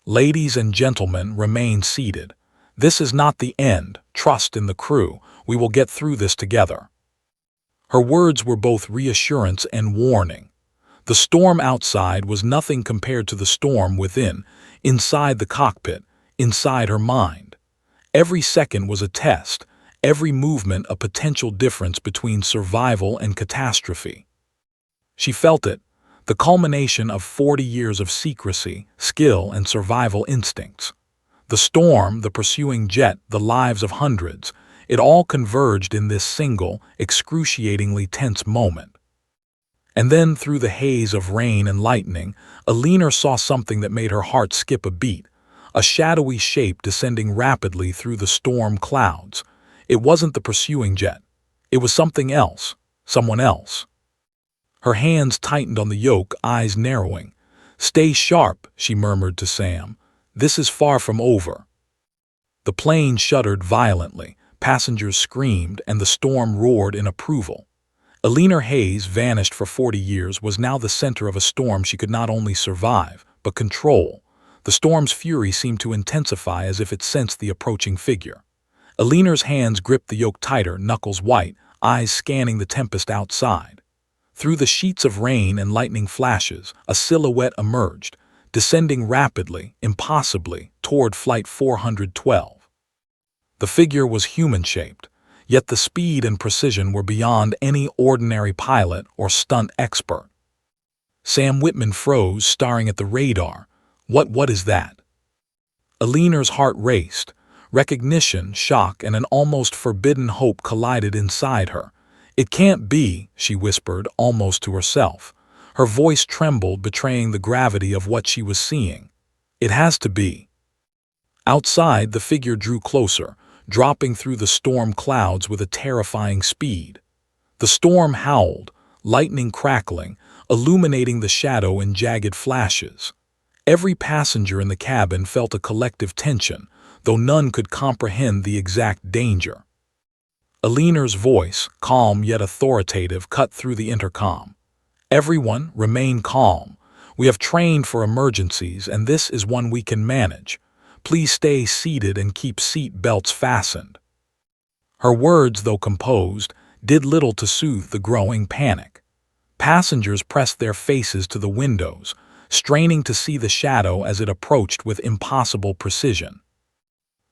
"Ladies and gentlemen, remain seated. This is not the end. Trust in the crew. We will get through this together." Her words were both reassurance and warning. The storm outside was nothing compared to the storm within, inside the cockpit, inside her mind. Every second was a test, every movement a potential difference between survival and catastrophe. She felt it, the culmination of 40 years of secrecy, skill, and survival instincts. The storm, the pursuing jet, the lives of hundreds, it all converged in this single, excruciatingly tense moment. And then, through the haze of rain and lightning, Aliner saw something that made her heart skip a beat, a shadowy shape descending rapidly through the storm clouds. It wasn't the pursuing jet. It was something else, someone else. Her hands tightened on the yoke, eyes narrowing. "Stay sharp," she murmured to Sam. "This is far from over." The plane shuddered violently, Passengers screamed, and the storm roared in approval. Alina Hayes, vanished for 40 years, was now the center of a storm she could not only survive, but control. The storm's fury seemed to intensify as if it sensed the approaching figure. Alina's hands gripped the yoke tighter, knuckles white, eyes scanning the tempest outside. Through the sheets of rain and lightning flashes, a silhouette emerged, descending rapidly, impossibly, toward Flight 412. The figure was human-shaped, yet the speed and precision were beyond any ordinary pilot or stunt expert. Sam Whitman froze, staring at the radar. What is that? Alina's heart raced. Recognition, shock, and an almost forbidden hope collided inside her. "It can't be," she whispered, almost to herself. Her voice trembled, betraying the gravity of what she was seeing. "It has to be." Outside, the figure drew closer, dropping through the storm clouds with a terrifying speed. The storm howled, lightning crackling, illuminating the shadow in jagged flashes. Every passenger in the cabin felt a collective tension, though none could comprehend the exact danger. Alina's voice, calm yet authoritative, cut through the intercom. "Everyone, remain calm. We have trained for emergencies, and this is one we can manage. Please stay seated and keep seat belts fastened." Her words, though composed, did little to soothe the growing panic. Passengers pressed their faces to the windows, straining to see the shadow as it approached with impossible precision.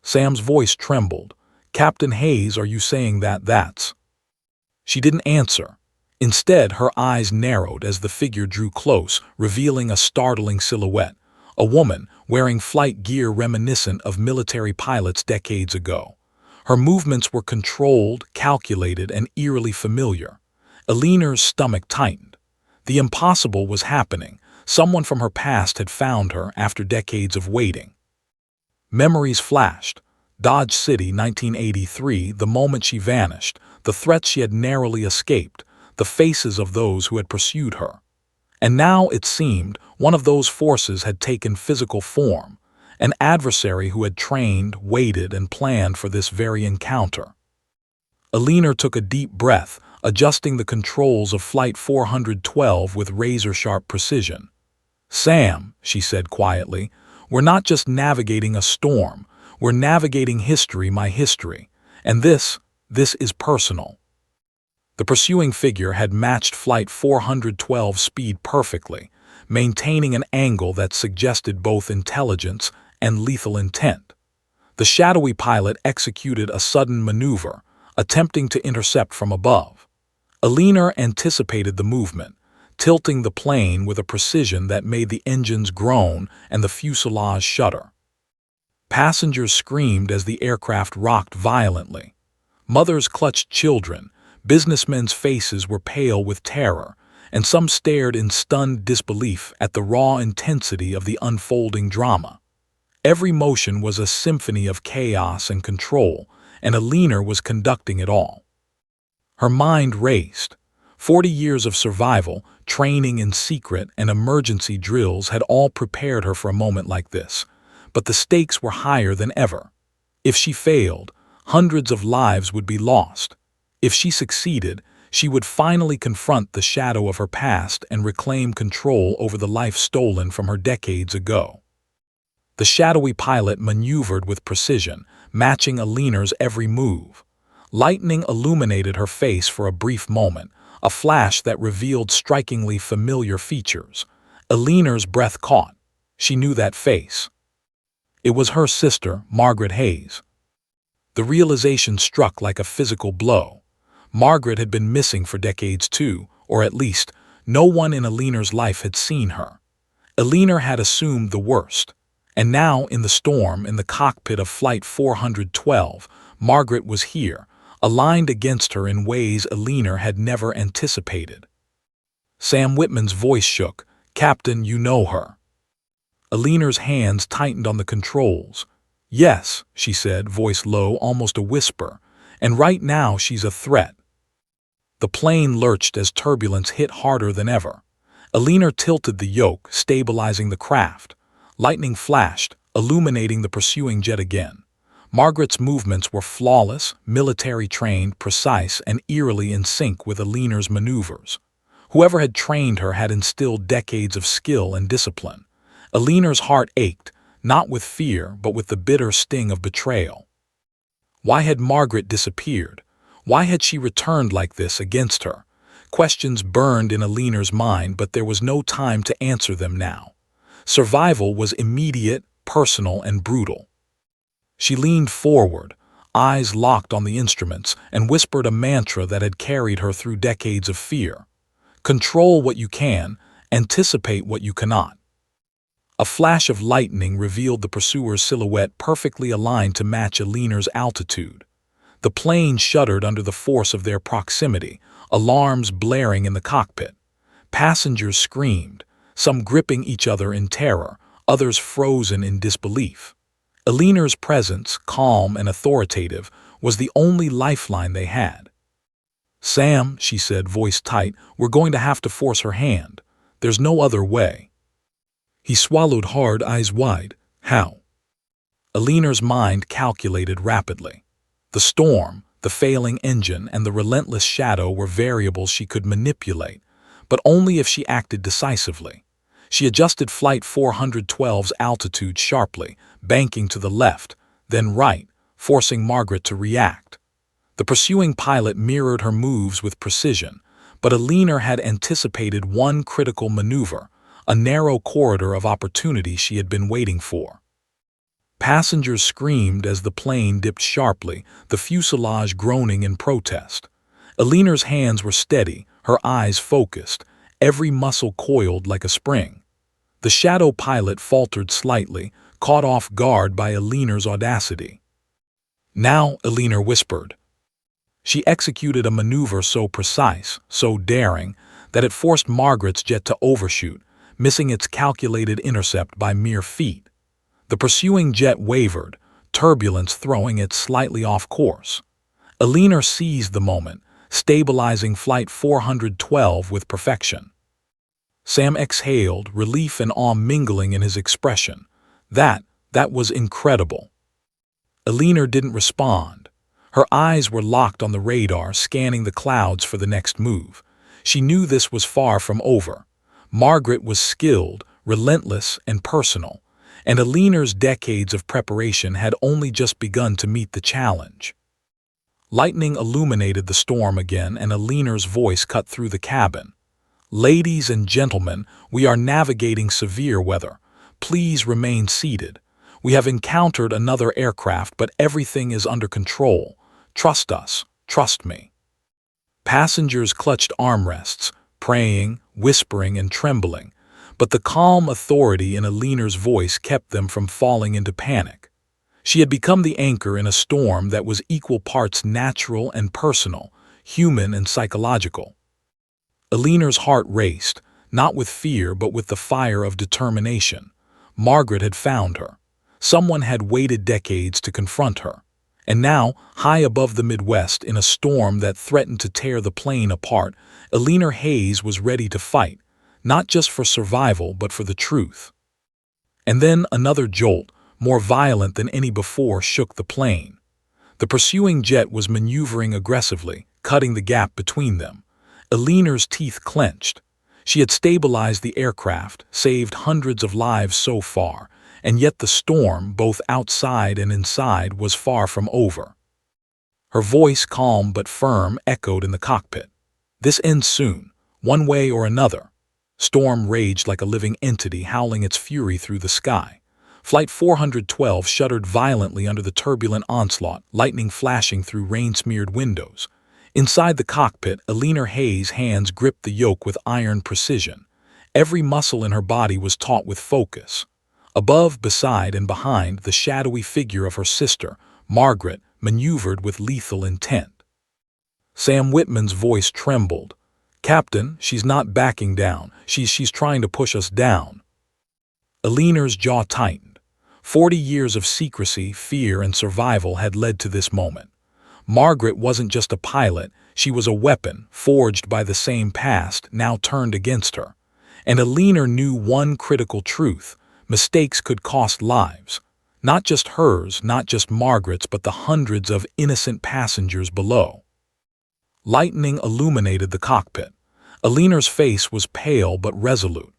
Sam's voice trembled. "Captain Hayes, are you saying that's—" She didn't answer. Instead, her eyes narrowed as the figure drew close, revealing a startling silhouette. A woman, wearing flight gear reminiscent of military pilots decades ago. Her movements were controlled, calculated, and eerily familiar. Alina's stomach tightened. The impossible was happening. Someone from her past had found her after decades of waiting. Memories flashed. Dodge City, 1983, the moment she vanished, the threats she had narrowly escaped, the faces of those who had pursued her. And now, it seemed, one of those forces had taken physical form, an adversary who had trained, waited, and planned for this very encounter. Alina took a deep breath, adjusting the controls of Flight 412 with razor-sharp precision. "Sam," she said quietly, "we're not just navigating a storm, we're navigating history, my history, and this is personal." The pursuing figure had matched Flight 412's speed perfectly, maintaining an angle that suggested both intelligence and lethal intent. The shadowy pilot executed a sudden maneuver, attempting to intercept from above. Alina anticipated the movement, tilting the plane with a precision that made the engines groan and the fuselage shudder. Passengers screamed as the aircraft rocked violently. Mothers clutched children, businessmen's faces were pale with terror, and some stared in stunned disbelief at the raw intensity of the unfolding drama. Every motion was a symphony of chaos and control, and Alina was conducting it all. Her mind raced. 40 years of survival, training in secret, and emergency drills had all prepared her for a moment like this, but the stakes were higher than ever. If she failed, hundreds of lives would be lost. If she succeeded, she would finally confront the shadow of her past and reclaim control over the life stolen from her decades ago. The shadowy pilot maneuvered with precision, matching Alina's every move. Lightning illuminated her face for a brief moment, a flash that revealed strikingly familiar features. Alina's breath caught. She knew that face. It was her sister, Margaret Hayes. The realization struck like a physical blow. Margaret had been missing for decades too, or at least, no one in Alina's life had seen her. Alina had assumed the worst. And now, in the storm, in the cockpit of Flight 412, Margaret was here, aligned against her in ways Alina had never anticipated. Sam Whitman's voice shook. "Captain, you know her." Alina's hands tightened on the controls. "Yes," she said, voice low, almost a whisper, "and right now she's a threat." The plane lurched as turbulence hit harder than ever. Alina tilted the yoke, stabilizing the craft. Lightning flashed, illuminating the pursuing jet again. Margaret's movements were flawless, military-trained, precise, and eerily in sync with Alina's maneuvers. Whoever had trained her had instilled decades of skill and discipline. Alina's heart ached, not with fear, but with the bitter sting of betrayal. Why had Margaret disappeared? Why had she returned like this against her? Questions burned in Alina's mind, but there was no time to answer them now. Survival was immediate, personal, and brutal. She leaned forward, eyes locked on the instruments, and whispered a mantra that had carried her through decades of fear. Control what you can, anticipate what you cannot. A flash of lightning revealed the pursuer's silhouette perfectly aligned to match Alina's altitude. The plane shuddered under the force of their proximity, alarms blaring in the cockpit. Passengers screamed, some gripping each other in terror, others frozen in disbelief. Alina's presence, calm and authoritative, was the only lifeline they had. "Sam," she said, voice tight, "we're going to have to force her hand. There's no other way." He swallowed hard, eyes wide. "How?" Alina's mind calculated rapidly. The storm, the failing engine, and the relentless shadow were variables she could manipulate, but only if she acted decisively. She adjusted Flight 412's altitude sharply, banking to the left, then right, forcing Margaret to react. The pursuing pilot mirrored her moves with precision, but Alina had anticipated one critical maneuver, a narrow corridor of opportunity she had been waiting for. Passengers screamed as the plane dipped sharply, the fuselage groaning in protest. Alina's hands were steady, her eyes focused, every muscle coiled like a spring. The shadow pilot faltered slightly, caught off guard by Alina's audacity. "Now," Alina whispered. She executed a maneuver so precise, so daring, that it forced Margaret's jet to overshoot, missing its calculated intercept by mere feet. The pursuing jet wavered, turbulence throwing it slightly off course. Alina seized the moment, stabilizing Flight 412 with perfection. Sam exhaled, relief and awe mingling in his expression. That was incredible. Alina didn't respond. Her eyes were locked on the radar, scanning the clouds for the next move. She knew this was far from over. Margaret was skilled, relentless, and personal, and Alina's decades of preparation had only just begun to meet the challenge. Lightning illuminated the storm again, and Alina's voice cut through the cabin. "Ladies and gentlemen, we are navigating severe weather. Please remain seated. We have encountered another aircraft, but everything is under control. Trust us, trust me." Passengers clutched armrests, praying, whispering, and trembling, but the calm authority in Alina's voice kept them from falling into panic. She had become the anchor in a storm that was equal parts natural and personal, human and psychological. Alina's heart raced, not with fear but with the fire of determination. Margaret had found her. Someone had waited decades to confront her. And now, high above the Midwest, in a storm that threatened to tear the plane apart, Alina Hayes was ready to fight, not just for survival but for the truth. And then another jolt, more violent than any before, shook the plane. The pursuing jet was maneuvering aggressively, cutting the gap between them. Alina's teeth clenched. She had stabilized the aircraft, saved hundreds of lives so far, and yet the storm, both outside and inside, was far from over. Her voice, calm but firm, echoed in the cockpit. "This ends soon, one way or another." Storm raged like a living entity, howling its fury through the sky. Flight 412 shuddered violently under the turbulent onslaught, lightning flashing through rain-smeared windows. Inside the cockpit, Alina Hayes' hands gripped the yoke with iron precision. Every muscle in her body was taut with focus. Above, beside, and behind, the shadowy figure of her sister, Margaret, maneuvered with lethal intent. Sam Whitman's voice trembled. "Captain, she's not backing down. She's trying to push us down." Alina's jaw tightened. 40 years of secrecy, fear, and survival had led to this moment. Margaret wasn't just a pilot, she was a weapon, forged by the same past, now turned against her. And Alina knew one critical truth: mistakes could cost lives. Not just hers, not just Margaret's, but the hundreds of innocent passengers below. Lightning illuminated the cockpit. Alina's face was pale but resolute.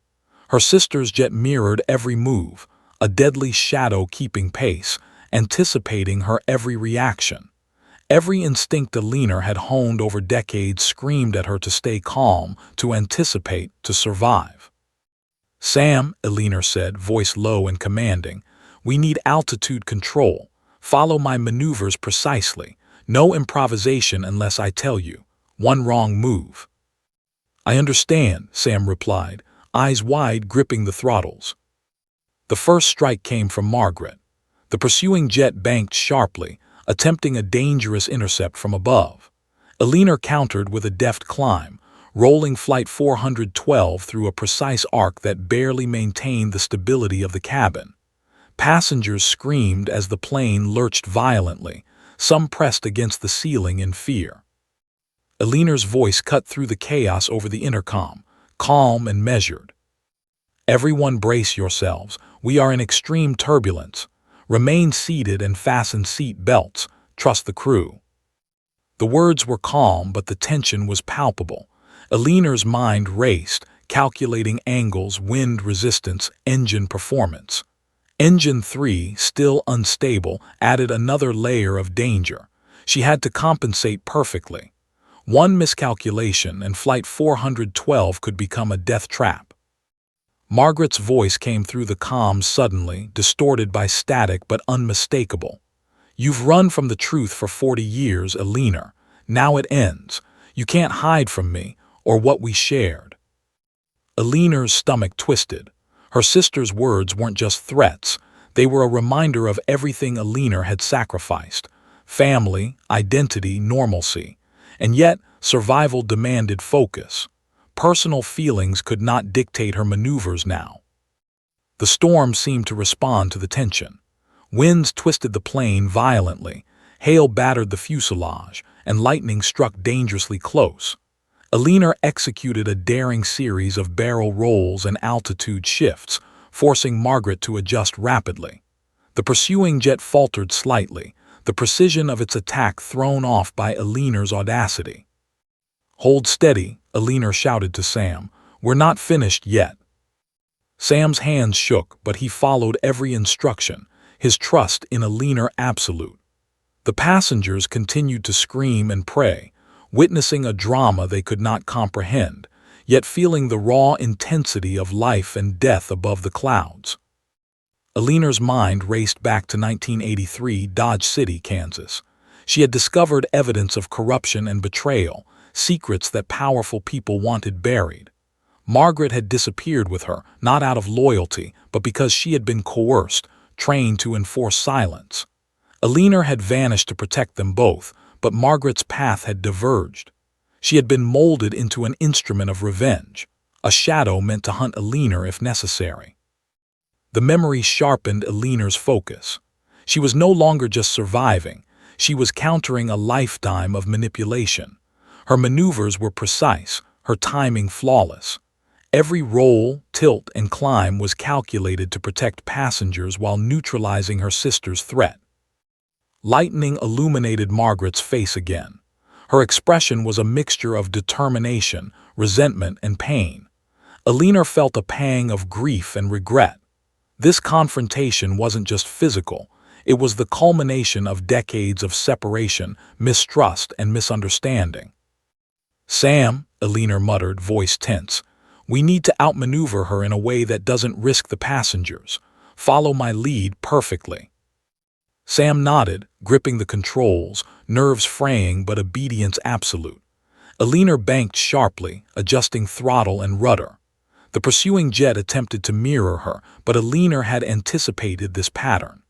Her sister's jet mirrored every move, a deadly shadow keeping pace, anticipating her every reaction. Every instinct Alina had honed over decades screamed at her to stay calm, to anticipate, to survive. "Sam," Alina said, voice low and commanding, "we need altitude control. Follow my maneuvers precisely. No improvisation unless I tell you. One wrong move." "I understand," Sam replied, eyes wide gripping the throttles. The first strike came from Margaret. The pursuing jet banked sharply, attempting a dangerous intercept from above. Alina countered with a deft climb, rolling Flight 412 through a precise arc that barely maintained the stability of the cabin. Passengers screamed as the plane lurched violently, some pressed against the ceiling in fear. Alina's voice cut through the chaos over the intercom, calm and measured. "Everyone brace yourselves. We are in extreme turbulence. Remain seated and fasten seat belts. Trust the crew." The words were calm, but the tension was palpable. Alina's mind raced, calculating angles, wind resistance, engine performance. Engine 3, still unstable, added another layer of danger. She had to compensate perfectly. One miscalculation and Flight 412 could become a death trap. Margaret's voice came through the comms suddenly, distorted by static but unmistakable. "You've run from the truth for 40 years, Alina. Now it ends. You can't hide from me, or what we shared." Alina's stomach twisted. Her sister's words weren't just threats. They were a reminder of everything Alina had sacrificed. Family, identity, normalcy. And yet, survival demanded focus. Personal feelings could not dictate her maneuvers now. The storm seemed to respond to the tension. Winds twisted the plane violently, hail battered the fuselage, and lightning struck dangerously close. Alina executed a daring series of barrel rolls and altitude shifts, forcing Margaret to adjust rapidly. The pursuing jet faltered slightly, the precision of its attack thrown off by Alina's audacity. "Hold steady," Alina shouted to Sam. "We're not finished yet." Sam's hands shook, but he followed every instruction, his trust in Alina absolute. The passengers continued to scream and pray, witnessing a drama they could not comprehend, yet feeling the raw intensity of life and death above the clouds. Alina's mind raced back to 1983 Dodge City, Kansas. She had discovered evidence of corruption and betrayal, secrets that powerful people wanted buried. Margaret had disappeared with her, not out of loyalty, but because she had been coerced, trained to enforce silence. Alina had vanished to protect them both, but Margaret's path had diverged. She had been molded into an instrument of revenge, a shadow meant to hunt Alina if necessary. The memory sharpened Alina's focus. She was no longer just surviving, she was countering a lifetime of manipulation. Her maneuvers were precise, her timing flawless. Every roll, tilt, and climb was calculated to protect passengers while neutralizing her sister's threat. Lightning illuminated Margaret's face again. Her expression was a mixture of determination, resentment, and pain. Alina felt a pang of grief and regret. This confrontation wasn't just physical, it was the culmination of decades of separation, mistrust, and misunderstanding. "Sam," Alina muttered, voice tense, "we need to outmaneuver her in a way that doesn't risk the passengers. Follow my lead perfectly." Sam nodded, gripping the controls, nerves fraying but obedience absolute. Alina banked sharply, adjusting throttle and rudder. The pursuing jet attempted to mirror her, but Alina had anticipated this pattern.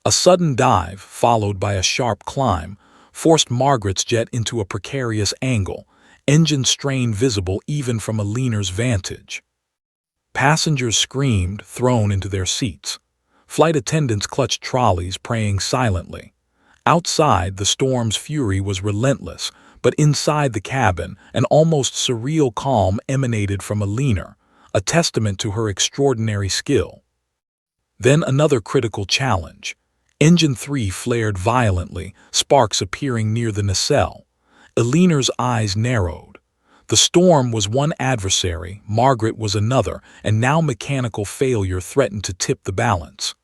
A sudden dive, followed by a sharp climb, forced Margaret's jet into a precarious angle, engine strain visible even from Alina's vantage. Passengers screamed, thrown into their seats. Flight attendants clutched trolleys, praying silently. Outside, the storm's fury was relentless, but inside the cabin, an almost surreal calm emanated from Alina, a testament to her extraordinary skill. Then another critical challenge. Engine 3 flared violently, sparks appearing near the nacelle. Eleanor's eyes narrowed. The storm was one adversary, Margaret was another, and now mechanical failure threatened to tip the balance.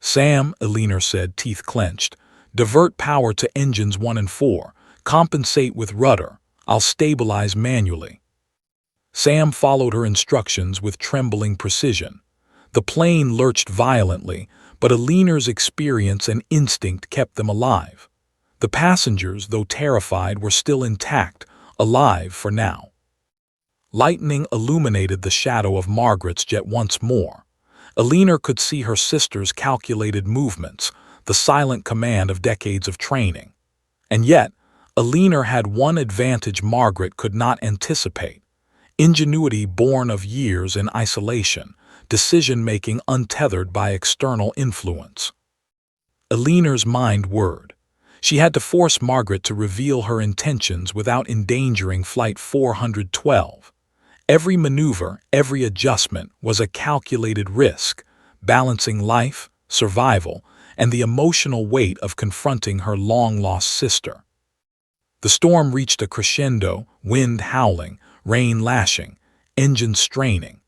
"Sam," Eleanor said, teeth clenched, "divert power to engines 1 and 4. Compensate with rudder. I'll stabilize manually." Sam followed her instructions with trembling precision. The plane lurched violently, but Eleanor's experience and instinct kept them alive. The passengers, though terrified, were still intact, alive for now. Lightning illuminated the shadow of Margaret's jet once more. Eleanor could see her sister's calculated movements, the silent command of decades of training. And yet, Eleanor had one advantage Margaret could not anticipate: ingenuity born of years in isolation, decision-making untethered by external influence. Eleanor's mind whirred. She had to force Margaret to reveal her intentions without endangering Flight 412. Every maneuver, every adjustment was a calculated risk, balancing life, survival, and the emotional weight of confronting her long-lost sister. The storm reached a crescendo, wind howling, rain lashing, engine straining.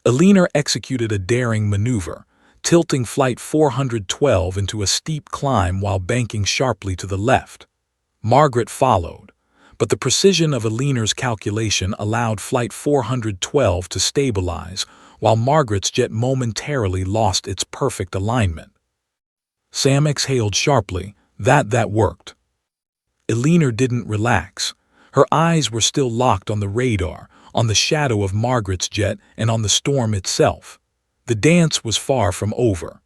Eleanor executed a daring maneuver, tilting Flight 412 into a steep climb while banking sharply to the left. Margaret followed, but the precision of Eleanor's calculation allowed Flight 412 to stabilize, while Margaret's jet momentarily lost its perfect alignment. Sam exhaled sharply. That worked. Eleanor didn't relax. Her eyes were still locked on the radar, on the shadow of Margaret's jet, and on the storm itself. The dance was far from over.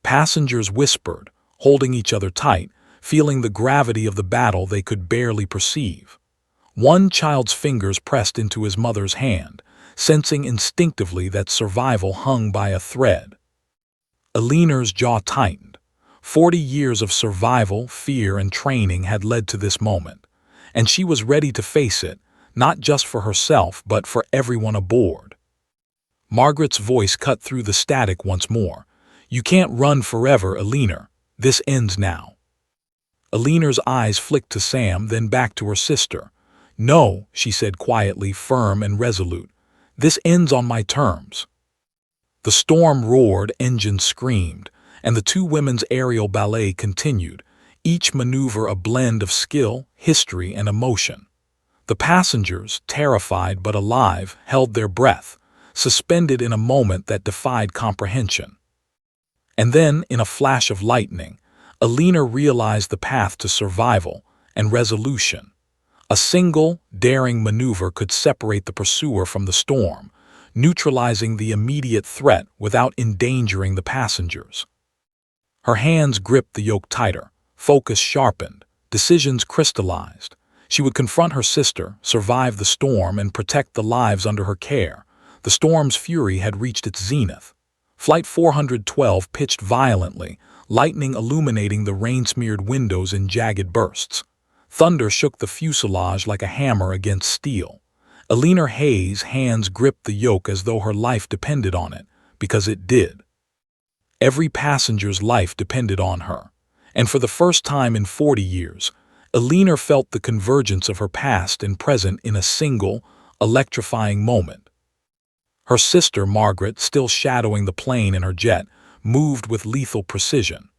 Passengers whispered, holding each other tight, feeling the gravity of the battle they could barely perceive. One child's fingers pressed into his mother's hand, sensing instinctively that survival hung by a thread. Eleanor's jaw tightened. 40 years of survival, fear, and training had led to this moment, and she was ready to face it, not just for herself, but for everyone aboard. Margaret's voice cut through the static once more. "You can't run forever, Eleanor. This ends now." Eleanor's eyes flicked to Sam, then back to her sister. "No," she said quietly, firm and resolute. "This ends on my terms." The storm roared, engines screamed, and the two women's aerial ballet continued, each maneuver a blend of skill, history, and emotion. The passengers, terrified but alive, held their breath, suspended in a moment that defied comprehension. And then, in a flash of lightning, Eleanor realized the path to survival and resolution. A single, daring maneuver could separate the pursuer from the storm, neutralizing the immediate threat without endangering the passengers. Her hands gripped the yoke tighter, focus sharpened, decisions crystallized. She would confront her sister, survive the storm, and protect the lives under her care. The storm's fury had reached its zenith. Flight 412 pitched violently, lightning illuminating the rain-smeared windows in jagged bursts. Thunder shook the fuselage like a hammer against steel. Eleanor Hayes' hands gripped the yoke as though her life depended on it, because it did. Every passenger's life depended on her, and for the first time in 40 years, Eleanor felt the convergence of her past and present in a single, electrifying moment. Her sister, Margaret, still shadowing the plane in her jet, moved with lethal precision.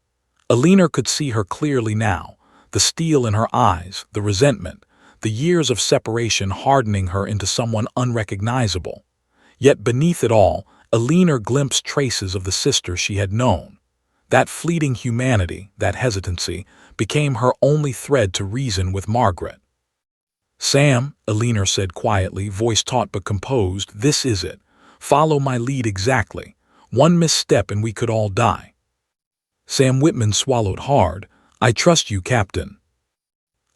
Eleanor could see her clearly now, the steel in her eyes, the resentment, the years of separation hardening her into someone unrecognizable. Yet beneath it all, Eleanor glimpsed traces of the sister she had known. That fleeting humanity, that hesitancy, became her only thread to reason with Margaret. "Sam," Eleanor said quietly, voice taut but composed, "this is it. Follow my lead exactly. One misstep and we could all die." Sam Whitman swallowed hard. "I trust you, Captain."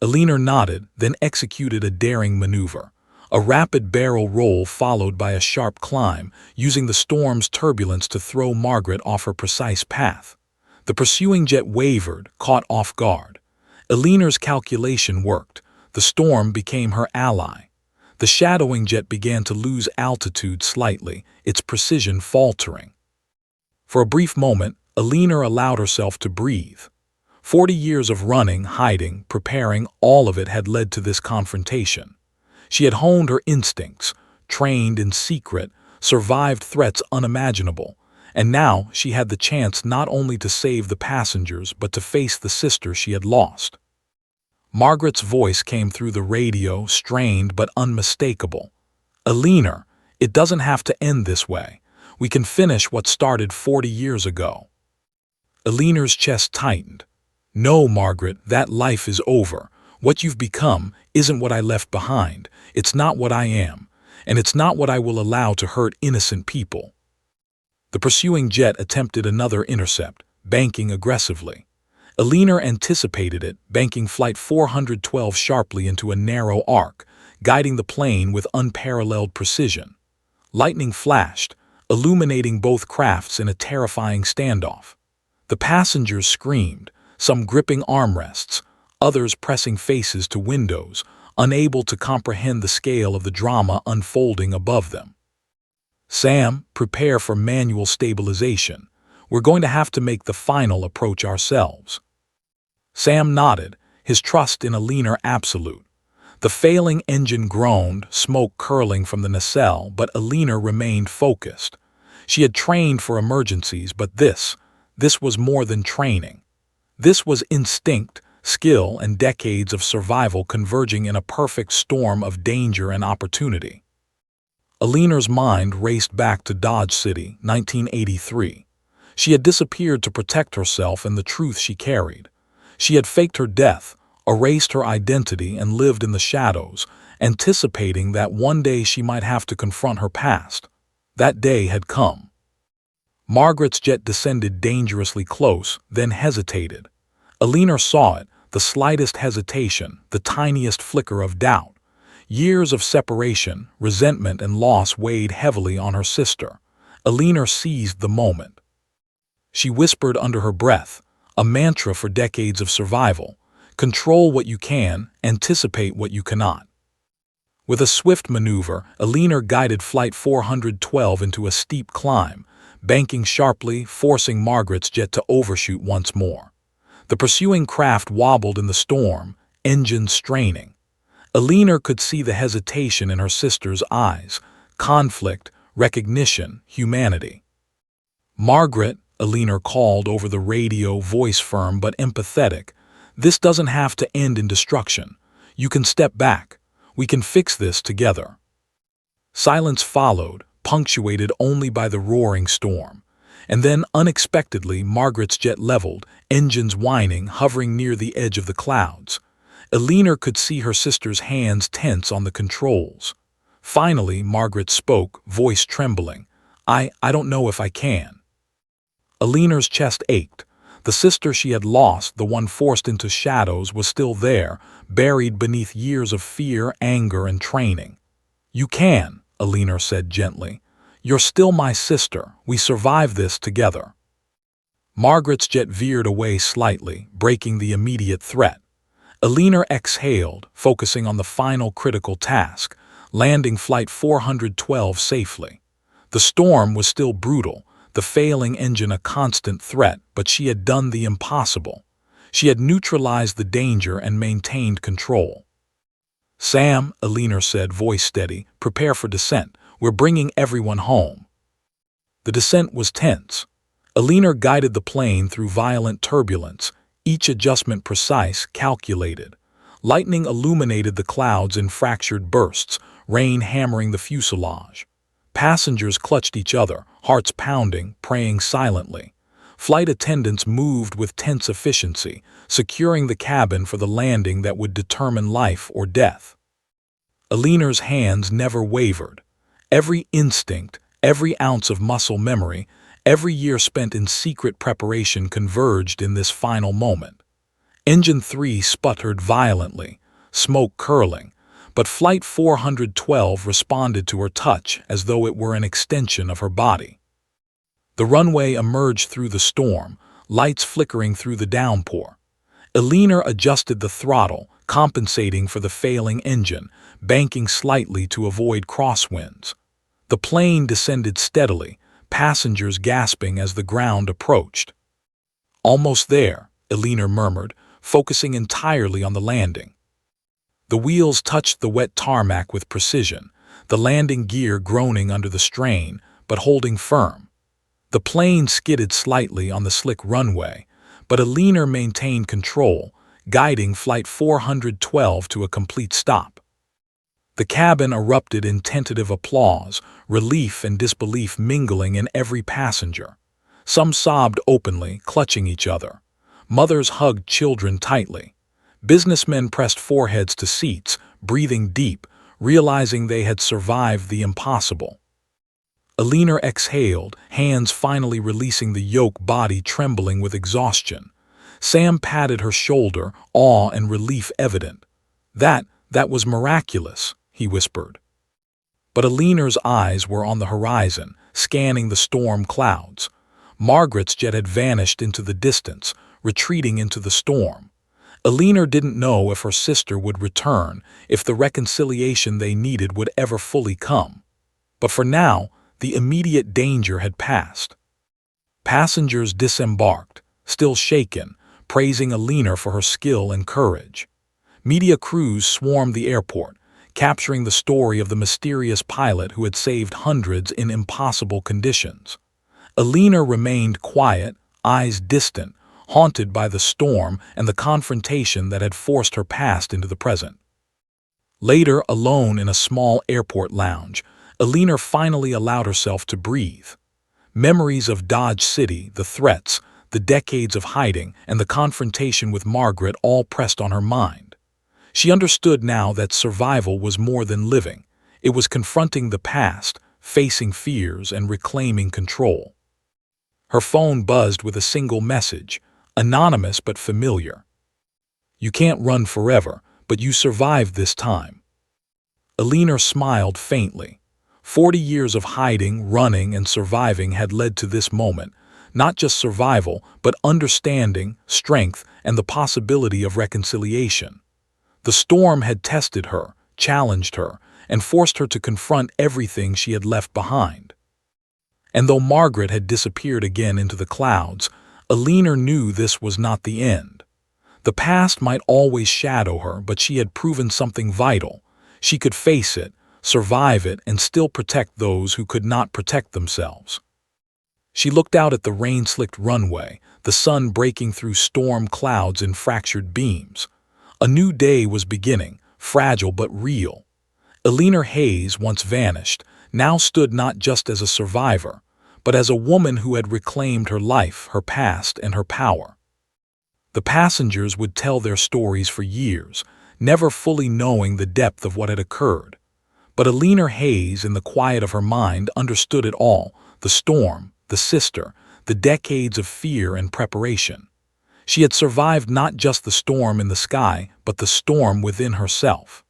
Eleanor nodded, then executed a daring maneuver. A rapid barrel roll followed by a sharp climb, using the storm's turbulence to throw Margaret off her precise path. The pursuing jet wavered, caught off guard. Eleanor's calculation worked. The storm became her ally. The shadowing jet began to lose altitude slightly, its precision faltering. For a brief moment, Alina allowed herself to breathe. 40 years of running, hiding, preparing, all of it had led to this confrontation. She had honed her instincts, trained in secret, survived threats unimaginable, and now she had the chance not only to save the passengers but to face the sister she had lost. Margaret's voice came through the radio, strained but unmistakable. "Alina, it doesn't have to end this way. We can finish what started 40 years ago." Alina's chest tightened. "No, Margaret, that life is over. What you've become isn't what I left behind. It's not what I am. And it's not what I will allow to hurt innocent people." The pursuing jet attempted another intercept, banking aggressively. Alina anticipated it, banking Flight 412 sharply into a narrow arc, guiding the plane with unparalleled precision. Lightning flashed, illuminating both crafts in a terrifying standoff. The passengers screamed, some gripping armrests, others pressing faces to windows, unable to comprehend the scale of the drama unfolding above them. "Sam, prepare for manual stabilization. We're going to have to make the final approach ourselves." Sam nodded, his trust in Alina absolute. The failing engine groaned, smoke curling from the nacelle, but Alina remained focused. She had trained for emergencies, but this was more than training. This was instinct, skill, and decades of survival converging in a perfect storm of danger and opportunity. Alina's mind raced back to Dodge City, 1983. She had disappeared to protect herself and the truth she carried. She had faked her death, erased her identity, and lived in the shadows, anticipating that one day she might have to confront her past. That day had come. Margaret's jet descended dangerously close, then hesitated. Alina saw it, the slightest hesitation, the tiniest flicker of doubt. Years of separation, resentment, and loss weighed heavily on her sister. Alina seized the moment. She whispered under her breath, a mantra for decades of survival: control what you can, anticipate what you cannot. With a swift maneuver, Alina guided Flight 412 into a steep climb, banking sharply, forcing Margaret's jet to overshoot once more. The pursuing craft wobbled in the storm, engines straining. Alina could see the hesitation in her sister's eyes, conflict, recognition, humanity. "Margaret," Alina called over the radio, voice firm but empathetic, "this doesn't have to end in destruction. You can step back. We can fix this together." Silence followed, punctuated only by the roaring storm. And then, unexpectedly, Margaret's jet leveled, engines whining, hovering near the edge of the clouds. Alina could see her sister's hands tense on the controls. Finally, Margaret spoke, voice trembling. I don't know if I can." Alina's chest ached. The sister she had lost, the one forced into shadows, was still there, buried beneath years of fear, anger, and training. "You can," Alina said gently. "You're still my sister. We survive this together." Margaret's jet veered away slightly, breaking the immediate threat. Alina exhaled, focusing on the final critical task, landing Flight 412 safely. The storm was still brutal, the failing engine a constant threat, but she had done the impossible. She had neutralized the danger and maintained control. "Sam," Alina said, voice steady, "prepare for descent. We're bringing everyone home." The descent was tense. Alina guided the plane through violent turbulence, each adjustment precise, calculated. Lightning illuminated the clouds in fractured bursts, rain hammering the fuselage. Passengers clutched each other, hearts pounding, praying silently. Flight attendants moved with tense efficiency, securing the cabin for the landing that would determine life or death. Alina's hands never wavered. Every instinct, every ounce of muscle memory, every year spent in secret preparation converged in this final moment. Engine 3 sputtered violently, smoke curling, but Flight 412 responded to her touch as though it were an extension of her body. The runway emerged through the storm, lights flickering through the downpour. Alina adjusted the throttle, compensating for the failing engine, banking slightly to avoid crosswinds. The plane descended steadily, passengers gasping as the ground approached. "Almost there," Elena murmured, focusing entirely on the landing. The wheels touched the wet tarmac with precision, the landing gear groaning under the strain, but holding firm. The plane skidded slightly on the slick runway, but Elena maintained control, guiding Flight 412 to a complete stop. The cabin erupted in tentative applause, relief and disbelief mingling in every passenger. Some sobbed openly, clutching each other. Mothers hugged children tightly. Businessmen pressed foreheads to seats, breathing deep, realizing they had survived the impossible. Elena exhaled, hands finally releasing the yoke, body trembling with exhaustion. Sam patted her shoulder, awe and relief evident. That was miraculous," he whispered. But Elena's eyes were on the horizon, scanning the storm clouds. Margaret's jet had vanished into the distance, retreating into the storm. Elena didn't know if her sister would return, if the reconciliation they needed would ever fully come. But for now, the immediate danger had passed. Passengers disembarked, still shaken, praising Elena for her skill and courage. Media crews swarmed the airport, capturing the story of the mysterious pilot who had saved hundreds in impossible conditions. Elena remained quiet, eyes distant, haunted by the storm and the confrontation that had forced her past into the present. Later, alone in a small airport lounge, Elena finally allowed herself to breathe. Memories of Dodge City, the threats, the decades of hiding, and the confrontation with Margaret all pressed on her mind. She understood now that survival was more than living. It was confronting the past, facing fears, and reclaiming control. Her phone buzzed with a single message, anonymous but familiar. "You can't run forever, but you survived this time." Elena smiled faintly. 40 years of hiding, running, and surviving had led to this moment, not just survival, but understanding, strength, and the possibility of reconciliation. The storm had tested her, challenged her, and forced her to confront everything she had left behind. And though Margaret had disappeared again into the clouds, Elena knew this was not the end. The past might always shadow her, but she had proven something vital. She could face it, survive it, and still protect those who could not protect themselves. She looked out at the rain-slicked runway, the sun breaking through storm clouds in fractured beams. A new day was beginning, fragile but real. Elena Hayes, once vanished, now stood not just as a survivor, but as a woman who had reclaimed her life, her past, and her power. The passengers would tell their stories for years, never fully knowing the depth of what had occurred. But Elena Hayes, in the quiet of her mind, understood it all: the storm, the sister, the decades of fear and preparation. She had survived not just the storm in the sky, but the storm within herself.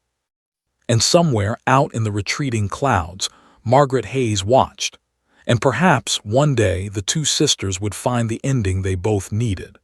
And somewhere out in the retreating clouds, Margaret Hayes watched. And perhaps one day the two sisters would find the ending they both needed.